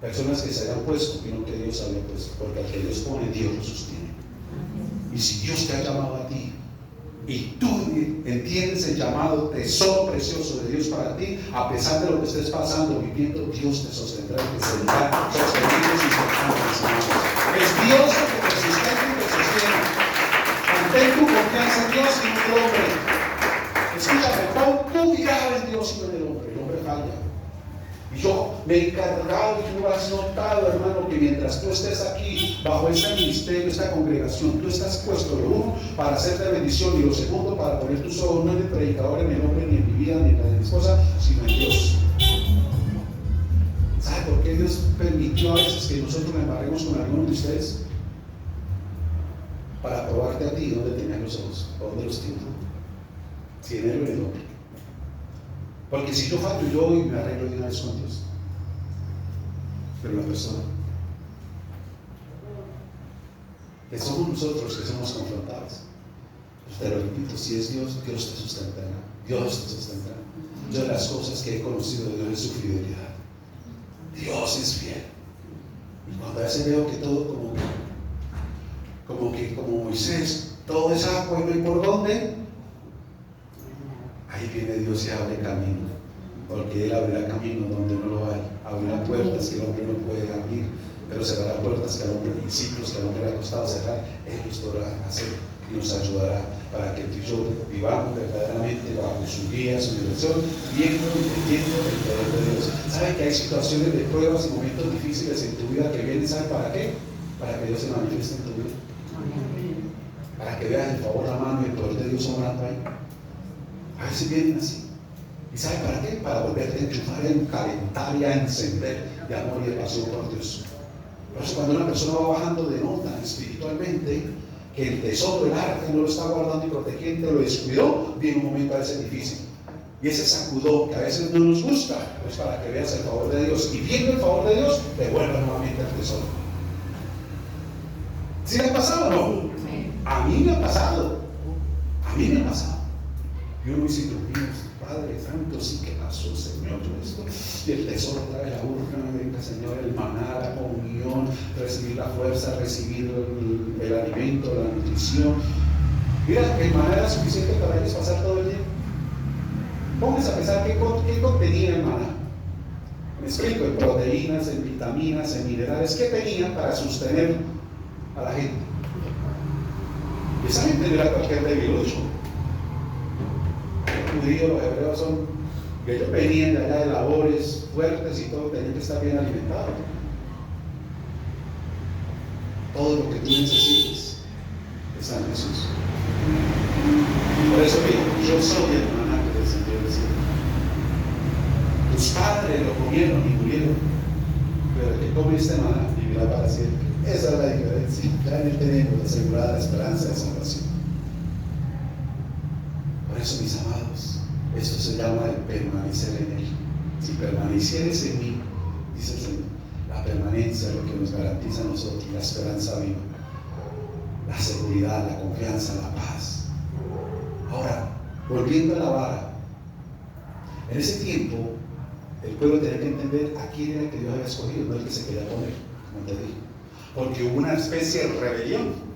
Personas que se hayan puesto y no que Dios había puesto, porque al que Dios pone, Dios lo sostiene. Y si Dios te ha llamado a ti y tú entiendes el llamado, tesoro precioso de Dios para ti, a pesar de lo que estés pasando, viviendo, Dios te sostendrá y te seguirá sosteniendo y sosteniendo. Es Dios el que te sustenta y te sostiene. Mantén tu confianza en Dios y no en el hombre. Escúchame, pon tu mirada en Dios y no en el hombre. El hombre falla. Y yo me he encargado, y tú has notado, hermano, que mientras tú estés aquí, bajo este ministerio, esta congregación, tú estás puesto, lo uno, para hacerte bendición, y lo segundo, para poner tus ojos no en el predicador, en el hombre, ni en mi vida, ni en la de mi esposa, sino en Dios. ¿Sabe por qué Dios permitió a veces que nosotros nos embarremos con algunos de ustedes? Para probarte a ti dónde tenías los ojos, o dónde los tienes. Si en él o en el hombre. Porque si yo fallo, yo y me arreglo de una vez con Dios. Pero la persona, que somos nosotros que somos confrontados. Te lo repito, si es Dios, Dios te sustentará. Dios te sustentará. Yo de las cosas que he conocido de Dios es su fidelidad. Dios es fiel. Y cuando a veces veo que todo como Moisés, todo es agua y no hay por dónde, ahí viene Dios y abre camino, porque Él abrirá camino donde no lo hay, abrirá puertas que el hombre no puede abrir, pero cerrará puertas que al hombre, y ciclos que al hombre le ha costado cerrar, Él los podrá hacer y nos ayudará para que tú y yo vivamos verdaderamente bajo su guía, su dirección, viendo y entendiendo el poder de Dios. ¿Sabe que hay situaciones de pruebas y momentos difíciles en tu vida que vienen? ¿Sabe para qué? Para que Dios se manifieste en tu vida. Para que veas el favor, la mano y el poder de Dios obrando ahí. A veces vienen así. ¿Y sabe para qué? Para volverte a enchufar, a encalentar y a encender de amor y de pasión por Dios. Por eso cuando una persona va bajando de nota espiritualmente, que el tesoro del arte no lo está guardando y protegiendo, lo descuidó, viene un momento a veces difícil. Y ese sacudón que a veces no nos gusta, es para que veas el favor de Dios. Y viendo el favor de Dios, devuelva nuevamente el tesoro. ¿Sí le ha pasado o no? A mí me ha pasado. A mí me ha pasado. Y uno dice, Padre Santo, sí que pasó, Señor, esto. Y el tesoro trae la urna, venga, Señor, el maná, la comunión, recibir la fuerza, recibir el alimento, la nutrición. Mira, el maná era suficiente para ellos pasar todo el día. Pónganse a pensar qué contenía el maná. Me explico, en proteínas, en vitaminas, en minerales, ¿qué tenía para sostener a la gente? Esa gente no era cualquier debilucho. Los judíos, los hebreos ellos venían de allá de labores fuertes y todo, tenían que estar bien alimentados. Todo lo que tú necesites está en Jesús. Por eso digo, yo soy el maná que descendió del cielo. Tus padres lo comieron y murieron, pero el que come este maná vivirá para siempre. Esa es la diferencia. Ya en él tenemos asegurada la esperanza de salvación. Por eso, mis amados, esto se llama el permanecer en Él. Si permanecieres en mí, dice el Señor, la permanencia es lo que nos garantiza a nosotros la esperanza viva, la seguridad, la confianza, la paz. Ahora, volviendo a la vara, en ese tiempo el pueblo tenía que entender a quién era el que Dios había escogido, no el que se quería poner, como te dije, porque hubo una especie de rebelión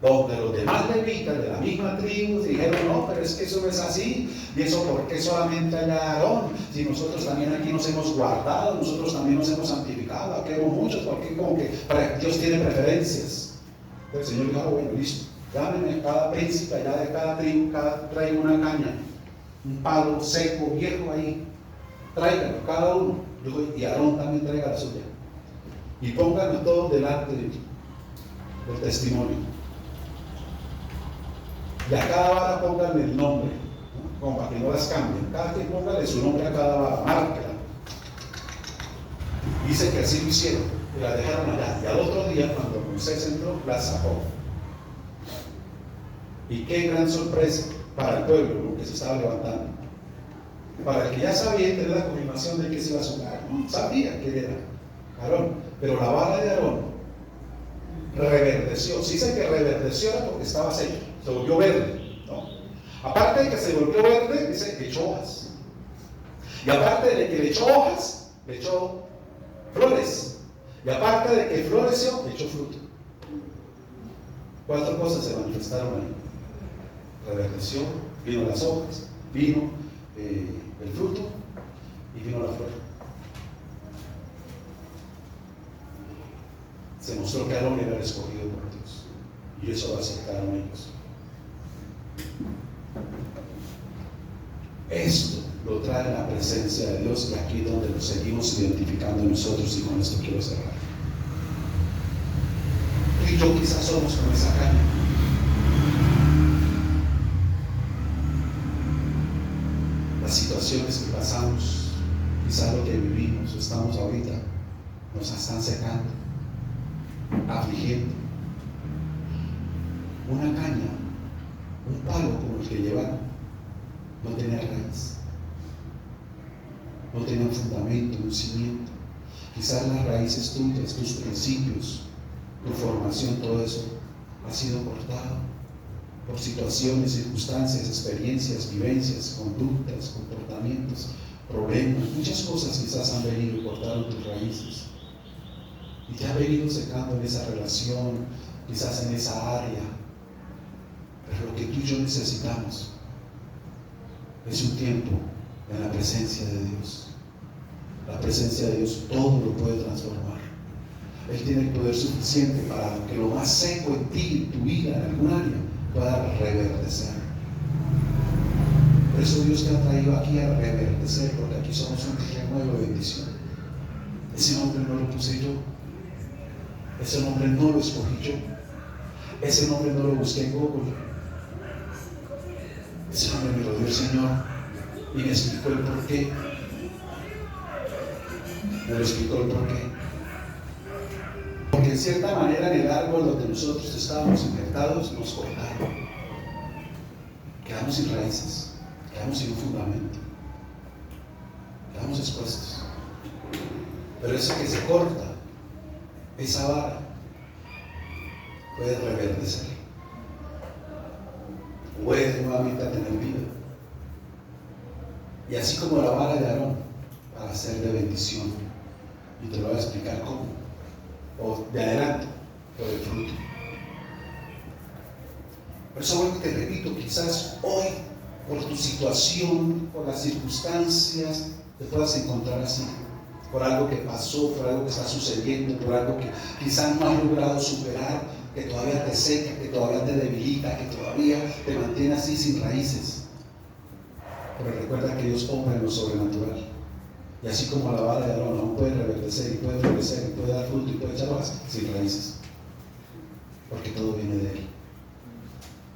donde los demás levitas de la misma tribu dijeron, no, pero es que eso no es así, y eso ¿por qué solamente allá Aarón? Si nosotros también aquí nos hemos guardado, nosotros también nos hemos santificado, aquí hemos muchos, porque como que Dios tiene preferencias. El Señor dijo, bueno, listo, llámenme cada príncipe allá de cada tribu, traiga una caña, un palo seco, viejo ahí, tráiganlo cada uno, y Aarón también traiga la suya, y pónganlo todos delante del testimonio. Y a cada vara pónganle el nombre, ¿no? Como para que no las cambien. Cada quien póngale su nombre a cada vara, márquela. Dice que así lo hicieron, y la dejaron allá. Y al otro día, cuando Moisés entró, la sacó. Y qué gran sorpresa para el pueblo, ¿no?, que se estaba levantando. Para el que ya sabía y tenía la confirmación de que se iba a sumar, ¿no? Sabía que era Aarón, pero la vara de Aarón reverdeció. Si dice que reverdeció era porque estaba seco, se volvió verde, ¿no? Aparte de que se volvió verde, dice que echó hojas. Y aparte de que le echó hojas, le echó flores. Y aparte de que floreció, le echó fruto. 4 cosas se manifestaron ahí. Reverdeció, vino las hojas, vino el fruto y vino la flor. Se mostró que Aarón era el escogido por Dios, y eso lo aceptaron ellos. Esto lo trae la presencia de Dios, y aquí es donde nos seguimos identificando nosotros, y con esto quiero cerrar. Tú y yo quizás somos como esa caña. Las situaciones que pasamos, quizás lo que vivimos o estamos ahorita, nos están secando, afligiendo. Una caña, un palo como el que llevaron, no tenía raíz, no tenía un fundamento, un cimiento. Quizás las raíces tuyas, tus principios, tu formación, todo eso ha sido cortado por situaciones, circunstancias, experiencias, vivencias, conductas, comportamientos, problemas, muchas cosas quizás han venido y cortaron tus raíces. Y te ha venido secando en esa relación, quizás en esa área. Pero lo que tú y yo necesitamos es un tiempo en la presencia de Dios. La presencia de Dios todo lo puede transformar. Él tiene el poder suficiente para que lo más seco en ti, en tu vida, en algún área, pueda reverdecer. Por eso Dios te ha traído aquí a reverdecer, porque aquí somos un terreno de bendición. Ese nombre no lo puse yo. Ese nombre no lo escogí yo. Ese nombre no lo busqué en Google. Ese nombre me lo dio el Señor y me explicó el porqué. Me lo explicó el porqué. Porque en cierta manera en el árbol donde nosotros estábamos injertados nos cortaron. Quedamos sin raíces, quedamos sin un fundamento, quedamos expuestos. Pero eso que se corta, esa vara, puede reverdecer, puede nuevamente tener vida. Y así como la vara de Aarón, para ser de bendición. Y te lo voy a explicar cómo. O de adelante, por el fruto. Por eso vuelvo y te repito, quizás hoy, por tu situación, por las circunstancias, te puedas encontrar así. Por algo que pasó, por algo que está sucediendo, por algo que quizás no has logrado superar, que todavía te seca, que todavía te debilita, que todavía te mantiene así sin raíces. Pero recuerda que Dios obra en lo sobrenatural. Y así como la vara de Aarón aún puede reverdecer y puede florecer y puede dar fruto y puede echar hojas sin raíces. Porque todo viene de Él.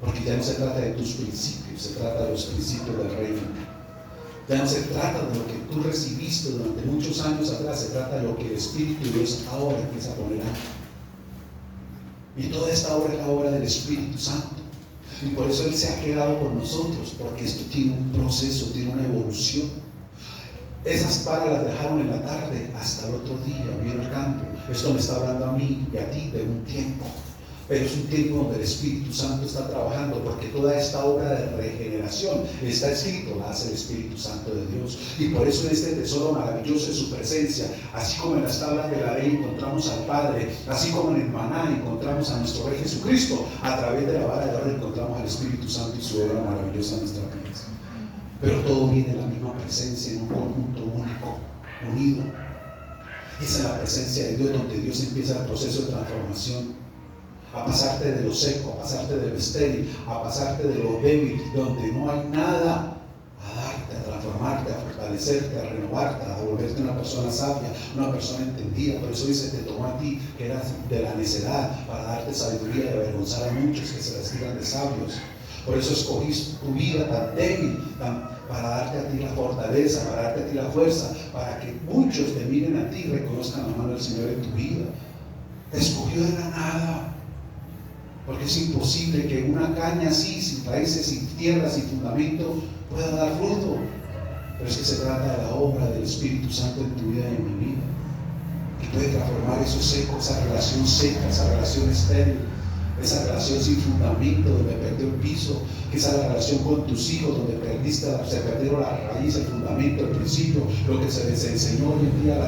Porque ya no se trata de tus principios, se trata de los principios del reino. Ya no se trata de lo que tú recibiste durante muchos años atrás, se trata de lo que el Espíritu de Dios ahora empieza a poner ahí. Y toda esta obra es la obra del Espíritu Santo. Y por eso Él se ha quedado con nosotros, porque esto tiene un proceso, tiene una evolución. Esas varas las dejaron en la tarde, hasta el otro día vino el campo. Esto me está hablando a mí y a ti de un tiempo. Pero es un tiempo donde el Espíritu Santo está trabajando, porque toda esta obra de regeneración está escrito, la hace el Espíritu Santo de Dios. Y por eso en este tesoro maravilloso de su presencia, así como en las tablas de la ley encontramos al Padre, así como en el maná encontramos a nuestro Rey Jesucristo, a través de la vara de oro encontramos al Espíritu Santo y su obra maravillosa en nuestra vida. Pero todo viene en la misma presencia, en un conjunto único, unido. Es en la presencia de Dios donde Dios empieza el proceso de transformación. A pasarte de lo seco, a pasarte de lo estéril, a pasarte de lo débil, donde no hay nada, a darte, a transformarte, a fortalecerte, a renovarte, a volverte una persona sabia, una persona entendida. Por eso dice, te tomó a ti, que eras de la necedad, para darte sabiduría y avergonzar a muchos que se les digan de sabios. Por eso escogí tu vida tan débil, para darte a ti la fortaleza, para darte a ti la fuerza, para que muchos te miren a ti y reconozcan la mano del Señor en tu vida. Te escogió de la nada. Porque es imposible que una caña así, sin raíces, sin tierra, sin fundamento, pueda dar fruto. Pero es que se trata de la obra del Espíritu Santo en tu vida y en mi vida, que puede transformar eso seco, esa relación seca, esa relación estéril, esa relación sin fundamento, donde perdió el piso, que esa relación con tus hijos, donde se perdieron la raíz, el fundamento, el principio, lo que se les enseñó hoy en día,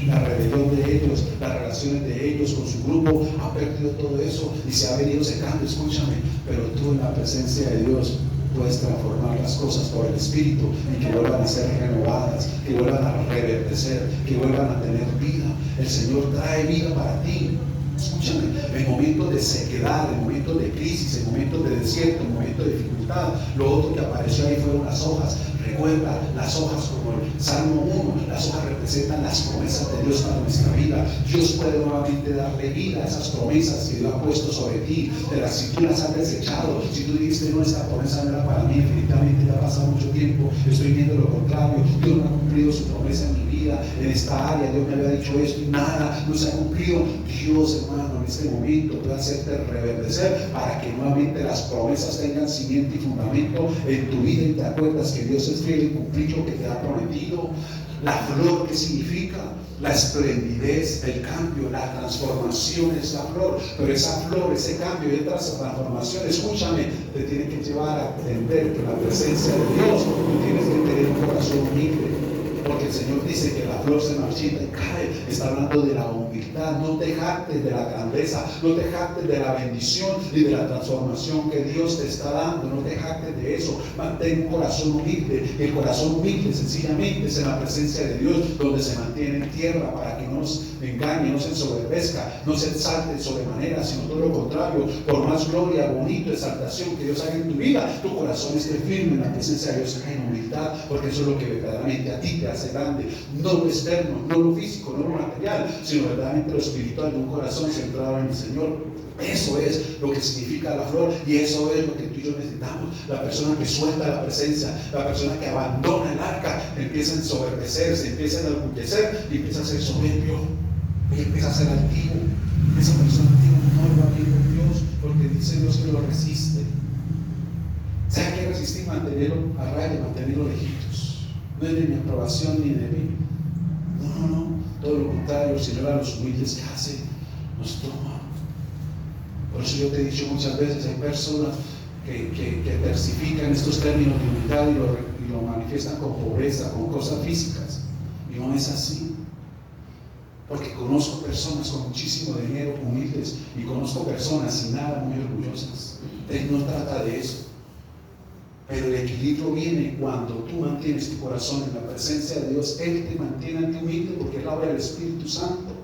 la rebelión de ellos, las relaciones de ellos con su grupo, ha perdido todo eso y se ha venido secando. Escúchame, pero tú en la presencia de Dios puedes transformar las cosas por el Espíritu y que vuelvan a ser renovadas, que vuelvan a reverdecer, que vuelvan a tener vida. El Señor trae vida para ti. Escúchame, en momentos de sequedad, en momentos de crisis, en momentos de desierto, en momentos de dificultad, lo otro que apareció ahí fueron las hojas. Recuerda, las hojas, como el Salmo 1, las hojas representan las promesas de Dios para nuestra vida. Dios puede nuevamente darle vida a esas promesas que Dios ha puesto sobre ti. Si tú las has desechado, si tú dijiste, no, esta promesa no era para mí, definitivamente ya ha pasado mucho tiempo, estoy viendo lo contrario, Dios no ha cumplido su promesa en mi vida, en esta área, Dios me había dicho esto y nada, no se ha cumplido. Dios, hermano, en este momento puede hacerte reverdecer para que nuevamente las promesas tengan cimiento y fundamento en tu vida y te acuerdas que Dios es fiel y cumplir lo que te ha prometido. La flor, ¿qué significa? La esplendidez, el cambio, la transformación es la flor. Pero esa flor, ese cambio y esa transformación, escúchame, te tiene que llevar a entender que en la presencia de Dios tú tienes que tener un corazón humilde. Porque el Señor dice que la flor se marchita y cae. Está hablando de la humildad. No te jactes de la grandeza, no te jactes de la bendición y de la transformación que Dios te está dando. No te jactes de eso. Mantén un corazón humilde. El corazón humilde sencillamente es en la presencia de Dios, donde se mantiene en tierra para que no nos engañe, no se ensoberbezca, no se exalte sobremanera, sino todo lo contrario. Por más gloria, bonito, exaltación que Dios haga en tu vida, tu corazón esté firme en la presencia de Dios, en humildad, porque eso es lo que verdaderamente a ti te hace grande. No lo externo, no lo físico, no lo material, sino verdaderamente lo espiritual de un corazón centrado en el Señor. Eso es lo que significa la flor y eso es lo que tú y yo necesitamos. La persona que suelta la presencia, la persona que abandona el arca, empieza a ensoberbecer, se empieza a enorgullecer y empieza a ser soberbio y empieza a ser altivo. Esa persona antigua no va bien con Dios porque dice Dios que lo resiste. ¿Sabe qué resistir? Mantenerlo a raya, mantenerlo lejitos. No es de mi aprobación ni de mí. No. Todo lo contrario, el Señor a los humildes que hace, nos toma. Por eso yo te he dicho muchas veces, hay personas que versifican estos términos de humildad y lo manifiestan con pobreza, con cosas físicas. Y no es así. Porque conozco personas con muchísimo dinero, humildes, y conozco personas sin nada, muy orgullosas. Entonces no trata de eso. Pero el equilibrio viene cuando tú mantienes tu corazón en la presencia de Dios. Él te mantiene a ti humilde porque es la obra del Espíritu Santo.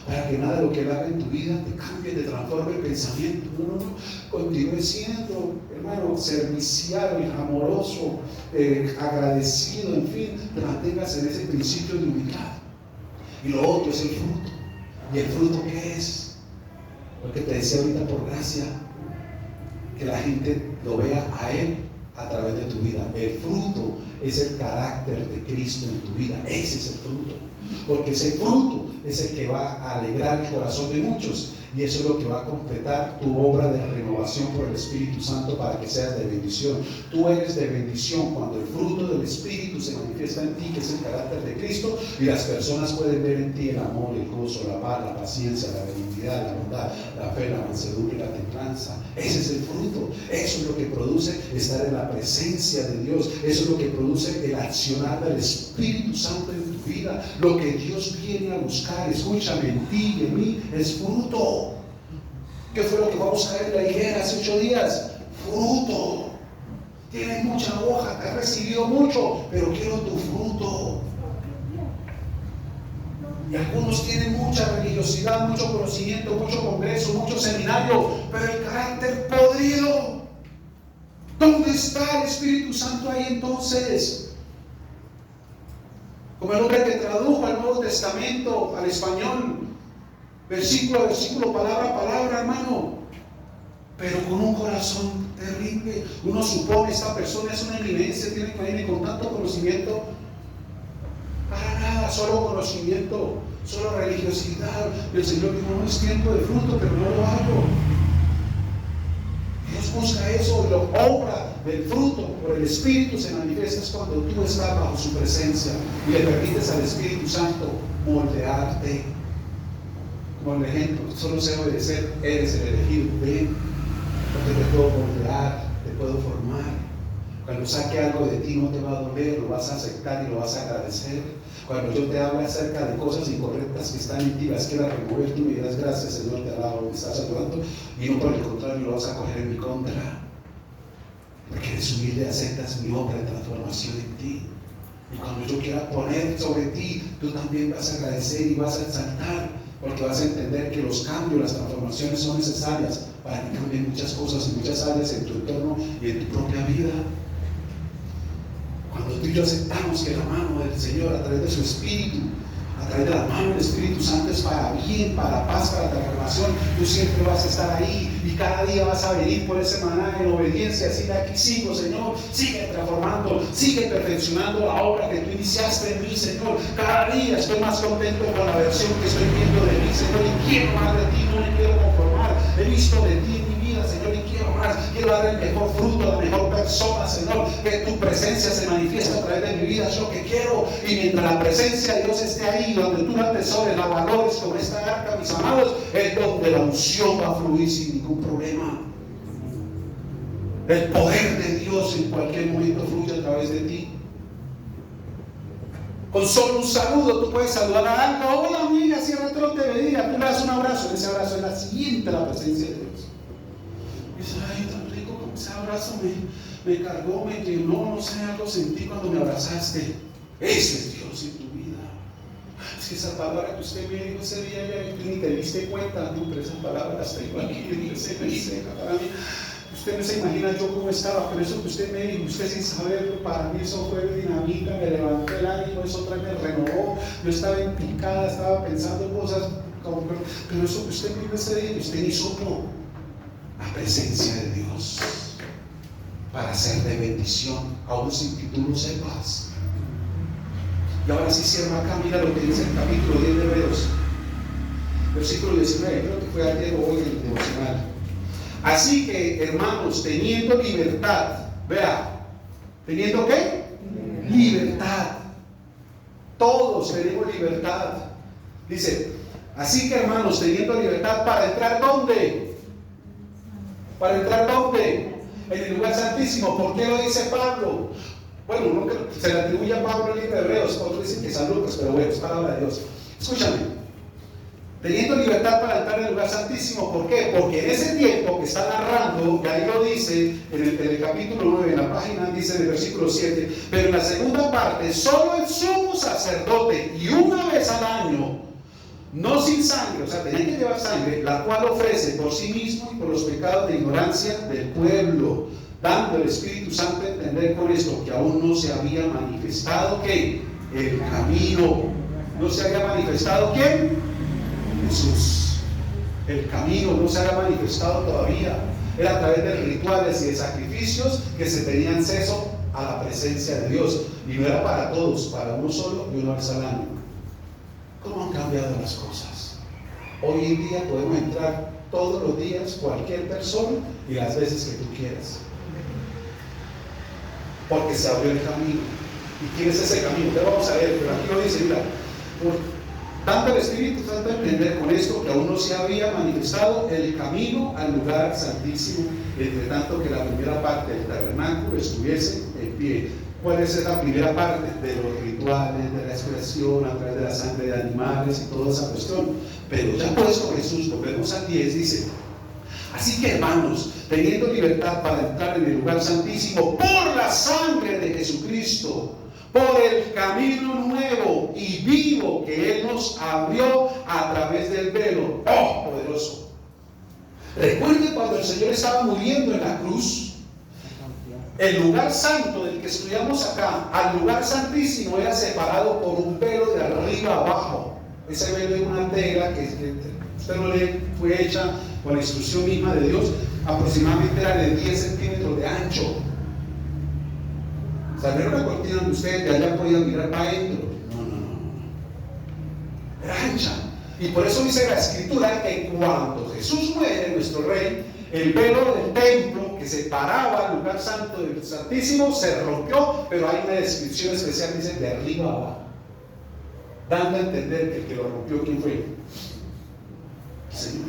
Para que nada de lo que Él haga en tu vida te cambie, te transforme el pensamiento. No. Continúe siendo, hermano, servicial, amoroso, agradecido, en fin, te mantengas en ese principio de humildad. Y lo otro es el fruto. ¿Y el fruto qué es? Lo que te decía ahorita, por gracia, que la gente lo vea a Él a través de tu vida. El fruto es el carácter de Cristo en tu vida. Ese es el fruto. Porque ese fruto es el que va a alegrar el corazón de muchos. Y eso es lo que va a completar tu obra de renovación por el Espíritu Santo para que seas de bendición. Tú eres de bendición cuando el fruto del Espíritu se manifiesta en ti, que es el carácter de Cristo, y las personas pueden ver en ti el amor, el gozo, la paz, la paciencia, la benignidad, la bondad, la fe, la mansedumbre y la templanza. Ese es el fruto. Eso es lo que produce estar en la presencia de Dios. Eso es lo que produce el accionar del Espíritu Santo en tu vida. Lo que Dios viene a buscar, escúchame, en ti y en mí, es fruto. ¿Qué fue lo que va a buscar en la higuera hace 8 días? Fruto. Tienes mucha hoja, te has recibido mucho, pero quiero tu fruto. Y algunos tienen mucha religiosidad, mucho conocimiento, mucho congreso, mucho seminario, pero el carácter podrido. ¿Dónde está el Espíritu Santo ahí entonces? Como el hombre que tradujo el Nuevo Testamento al español, versículo a versículo, palabra a palabra, hermano, pero con un corazón terrible. Uno supone, esta persona es una eminencia, tiene que venir con tanto conocimiento. Para nada, solo conocimiento, solo religiosidad. Y el Señor dijo, no es tiempo de fruto, pero no lo hago. busca eso y lo obra del fruto por el Espíritu se manifiesta es cuando tú estás bajo su presencia y le permites al Espíritu Santo moldearte. Como el ejemplo, solo sé obedecer, eres el elegido, ven, porque te puedo moldear, te puedo formar. Cuando saque algo de ti no te va a doler, lo vas a aceptar y lo vas a agradecer. Cuando yo te hable acerca de cosas incorrectas que están en ti, las quieras remover, tú me dirás gracias Señor, te alabo, me estás ayudando, y no por el contrario lo vas a coger en mi contra. Porque eres humilde, aceptas mi obra de transformación en ti. Y cuando yo quiera poner sobre ti, tú también vas a agradecer y vas a exaltar, porque vas a entender que los cambios, las transformaciones son necesarias para que cambien muchas cosas y muchas áreas en tu entorno y en tu propia vida. Cuando tú y yo aceptamos que la mano del Señor a través de su Espíritu, a través de la mano del Espíritu Santo es para bien, para paz, para transformación, tú siempre vas a estar ahí y cada día vas a venir por ese maná en obediencia, así de aquí sigo Señor, sigue transformando, sigue perfeccionando la obra que tú iniciaste en mí Señor. Cada día estoy más contento con la versión que estoy viendo de mí Señor y quiero más de ti, no me quiero conformar, he visto de ti en mi vida Señor y quiero más, quiero dar el mejor fruto, la mejor persona Señor, que tu presencia se manifiesta a través de mi vida, es lo que quiero. Y mientras la presencia de Dios esté ahí, donde tú la atesores, la valores como esta arca, mis amados, es donde la unción va a fluir sin ningún problema. El poder de Dios en cualquier momento fluye a través de ti. Con solo un saludo tú puedes saludar a alguien, hola amiga, si rato no te veía, tú le das un abrazo, ese abrazo es la siguiente a la presencia de Dios. Y dices, ay, tan rico como ese abrazo me cargó, me llenó, no sé, algo sentí cuando me abrazaste. Ese es Dios en tu vida. Es que esa palabra que usted me dijo ese día, ya tú ni te diste cuenta, no, pero esa palabra las tengo aquí, y se me dice para mí. Usted no se imagina yo cómo estaba, pero eso que usted me dijo, usted sin saberlo, para mí eso fue dinamita, me levantó el ánimo, eso otra vez me renovó, yo estaba en picada, estaba pensando cosas, pero eso que usted me dijo ese día, usted ni supo la presencia de Dios para ser de bendición, aún sin que tú lo sepas. Y ahora sí cierra acá, mira lo que dice el capítulo 10 de Hebreos, versículo 19, creo que fue ayer o hoy el devocional. Así que, hermanos, teniendo libertad, vea, ¿teniendo qué? Libertad. Todos tenemos libertad. Dice, así que, hermanos, teniendo libertad, ¿para entrar dónde? ¿Para entrar dónde? En el lugar santísimo. ¿Por qué lo dice Pablo? Bueno, uno que se le atribuye a Pablo el libro de Hebreos, otros dicen que San Lucas, pero bueno, es palabra de Dios. Escúchame. Teniendo libertad para entrar en el lugar santísimo, ¿por qué? Porque en ese tiempo que está narrando, que ahí lo dice en el capítulo 9, en la página dice en el versículo 7, pero en la segunda parte, solo el sumo sacerdote, y una vez al año, no sin sangre, o sea, tenía que llevar sangre, la cual ofrece por sí mismo y por los pecados de ignorancia del pueblo, dando el Espíritu Santo a entender con esto que aún no se había manifestado, ¿qué? El camino. ¿No se había manifestado quién? Jesús. El camino no se había manifestado todavía. Era a través de rituales y de sacrificios que se tenían acceso a la presencia de Dios. Y no era para todos, para uno solo y una vez al año. ¿Cómo han cambiado las cosas? Hoy en día podemos entrar todos los días, cualquier persona, y las veces que tú quieras. Porque se abrió el camino. ¿Y quién es ese camino? Ya vamos a ver, pero aquí lo dice, mira, dando el Espíritu Santo a entender con esto que aún no se había manifestado el camino al lugar santísimo, entre tanto que la primera parte del tabernáculo estuviese en pie. ¿Cuál es esa primera parte? De los rituales, de la expresión a través de la sangre de animales y toda esa cuestión. Pero ya puesto Jesús, volvemos al 10, dice, así que hermanos, teniendo libertad para entrar en el lugar santísimo por la sangre de Jesucristo, por el camino nuevo y vivo que Él nos abrió a través del velo. ¡Oh, poderoso! Recuerde cuando el Señor estaba muriendo en la cruz, el lugar santo del que estudiamos acá, al lugar santísimo era separado por un velo de arriba abajo. Ese velo es una tela que usted no lee, fue hecha con la instrucción misma de Dios, aproximadamente era de 10 centímetros de ancho. O sea, no era una cortina donde ustedes de allá podían mirar para adentro. No. Era ancha. Y por eso dice la Escritura que cuando Jesús muere, nuestro Rey, el velo del templo que separaba el lugar santo del santísimo se rompió, pero hay una descripción especial, dice de arriba abajo, dando a entender que el que lo rompió, ¿quién fue? El Señor.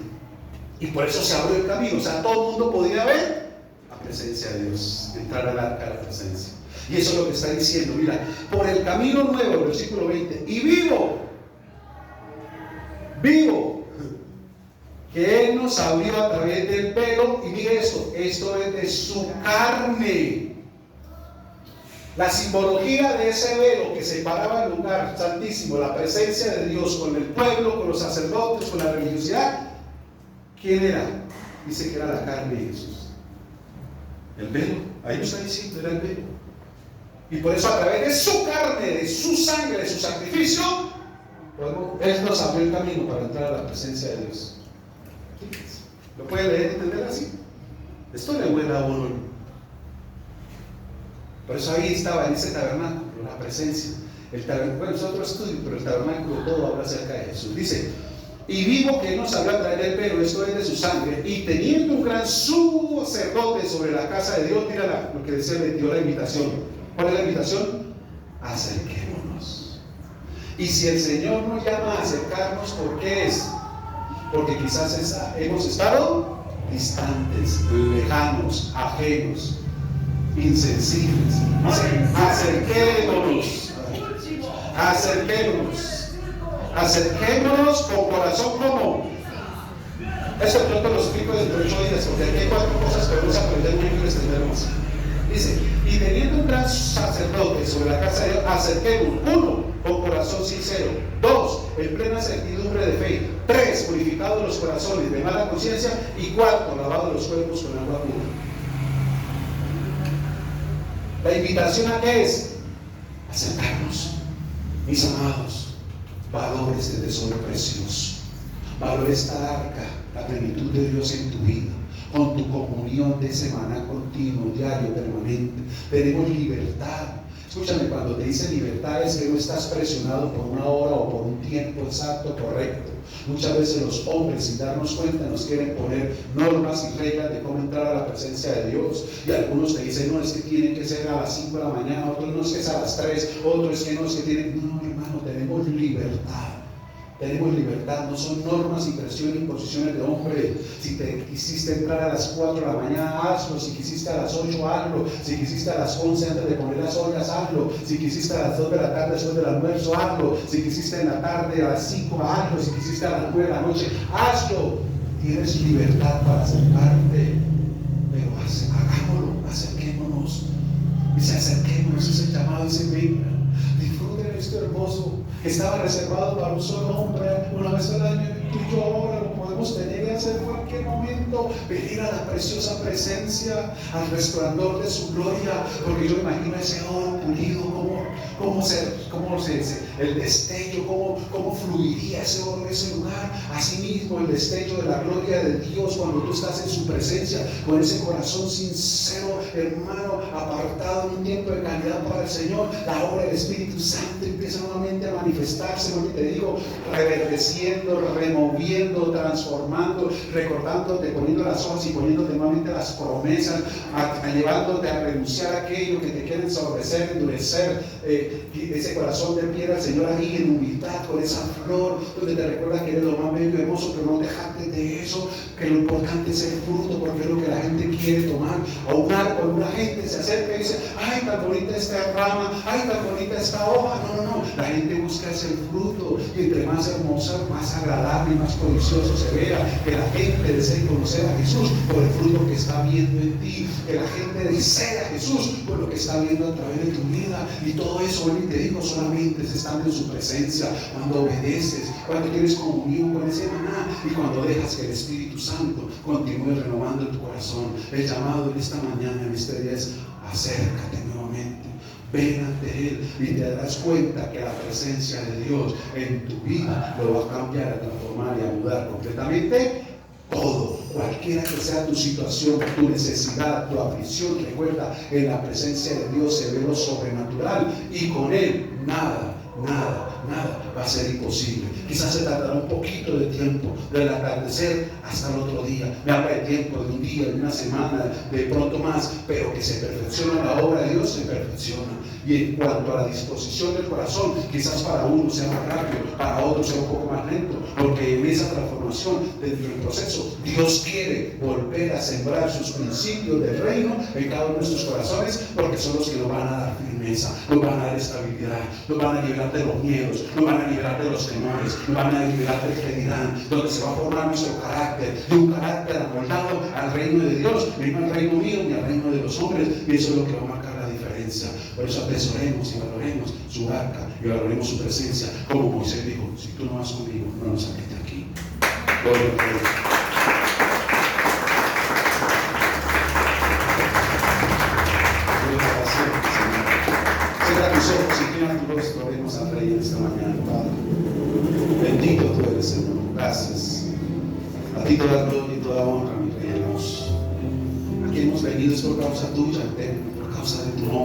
Y por eso se abrió el camino, o sea, todo el mundo podía ver la presencia de Dios, entrar al arca de la presencia. Y eso es lo que está diciendo, mira, por el camino nuevo, versículo 20, y vivo, que Él nos abrió a través del velo, y mire esto es de su carne. La simbología de ese velo que separaba el lugar santísimo, la presencia de Dios con el pueblo, con los sacerdotes, con la religiosidad, ¿quién era? Dice que era la carne de Jesús. El velo, ahí lo está diciendo, era el velo. Y por eso a través de su carne, de su sangre, de su sacrificio, Él nos abrió el camino para entrar a la presencia de Dios. ¿Lo puede leer y entender así? Esto le huele a uno. Por eso ahí estaba en ese tabernáculo, la presencia. El tabernáculo, bueno, es otro estudio, pero el tabernáculo todo habla acerca de Jesús. Dice, y vivo que Él nos abrió a través del velo, esto es de su sangre, y teniendo un gran sacerdote sobre la casa de Dios, mira lo que decía, le dio la invitación. ¿Cuál es la invitación? Acerquémonos. Y si el Señor nos llama a acercarnos, ¿por qué es? Porque quizás hemos estado distantes, lejanos, ajenos, insensibles. Acerquémonos con corazón como. Eso pronto lo explico dentro de 8 días, porque aquí hay 4 cosas que vamos a aprender muy bien y extendernos. Dice, y teniendo un gran sacerdote sobre la casa de Dios, acerquémonos. 1, con corazón sincero. 2, en plena certidumbre de fe. 3, purificados los corazones de mala conciencia. Y 4, lavados los cuerpos con agua pura. La invitación a qué es acercarnos, mis amados. Valora este tesoro precioso. Valora esta arca, la plenitud de Dios en tu vida, con tu comunión de semana continuo, diario, permanente. Tenemos libertad. Escúchame, cuando te dice libertad es que no estás presionado por una hora o por un tiempo exacto, correcto. Muchas veces los hombres, sin darnos cuenta, nos quieren poner normas y reglas de cómo entrar a la presencia de Dios. Y algunos te dicen, no, es que tiene que ser a las 5 de la mañana, otros no, es que es a las 3, otros es que no, es que tienen. No, hermano, tenemos libertad. Tenemos libertad, no son normas y presiones y imposiciones de hombre. Si te quisiste entrar a las 4 de la mañana, hazlo. Si quisiste a las 8, hazlo. Si quisiste a las 11 antes de poner las ollas, hazlo. Si quisiste a las 2 de la tarde después del almuerzo, hazlo. Si quisiste en la tarde a las 5, hazlo. Si quisiste a las 9 de la noche, hazlo. Tienes libertad para acercarte, pero hagámoslo, acerquémonos. Dice, acerquémonos, es el llamado, dice, venga, disfruten esto hermoso. Estaba reservado para un solo hombre, una vez al año, y yo ahora lo podemos tener y hacer en cualquier momento, venir a la preciosa presencia, al resplandor de su gloria, porque yo imagino ese oro pulido, el destello, cómo fluiría ese oro en ese lugar. Asimismo, el destello de la gloria de Dios cuando tú estás en su presencia, con ese corazón sincero, hermano, apartado en un tiempo de calidad para el Señor. La obra del Espíritu Santo empieza nuevamente a manifestarse, como te digo, reverdeciendo, removiendo, transformando, recordándote, poniendo las hojas y poniéndote nuevamente las promesas, llevándote a renunciar a aquello que te quiere ensombrecer, endurecer, ese corazón de piedra, el Señor, ahí en humildad, con esa flor, donde te recuerda que eres lo más bello y hermoso, pero no dejarte de eso, que lo importante es el fruto, porque es lo que la gente quiere tomar. A un árbol, una gente se acerca y dice, ay, tan bonita esta rama, ay, tan bonita esta hoja. No, la gente busca ese fruto, y entre más hermosa, más agradable y más prodigioso se vea, que la gente desee conocer a Jesús por el fruto que está viendo en ti, que la gente desee a Jesús por lo que está viendo a través de tu vida. Y todo eso, bueno, y te digo, solamente se estando en su presencia, cuando obedeces, cuando tienes comunión con ese maná, y cuando dejas que el Espíritu Santo continúe renovando tu corazón. El llamado en esta mañana, en este día, es acércate nuevamente, ven ante Él, y te darás cuenta que la presencia de Dios en tu vida lo va a cambiar, a transformar y a mudar completamente todo. Cualquiera que sea tu situación, tu necesidad, tu aflicción, recuerda, en la presencia de Dios se ve lo sobrenatural, y con Él nada nada va a ser imposible. Quizás se tardará un poquito de tiempo, del atardecer hasta el otro día. Me habla de tiempo, de un día, de una semana, de pronto más, pero que se perfecciona la obra de Dios, se perfecciona. Y en cuanto a la disposición del corazón, quizás para uno sea más rápido, para otro sea un poco más lento, porque en esa transformación, dentro del proceso, Dios quiere volver a sembrar sus principios del reino en cada uno de nuestros corazones, porque son los que nos van a dar firmeza, nos van a dar estabilidad, nos van a liberar de los miedos, nos van a liberar de los temores, nos van a liberar del que dirán, donde se va a formar nuestro carácter, de un carácter amoldado al reino de Dios, no al reino mío ni al reino de los hombres, y eso es lo que va a marcar la diferencia. Por eso atesoremos y valoremos su arca y valoremos su presencia, como Moisés dijo: si tú no vas conmigo, no nos saques de aquí. Gloria a Dios. Cierra tus ojos, inclina tu rostro, oremos al Rey en esta mañana, Padre. Bendito tú eres, Señor. Gracias. A ti toda gloria y toda honra, mi Rey hermoso. Aquí hemos venido es por causa tuya, Eterno, por causa de tu nombre.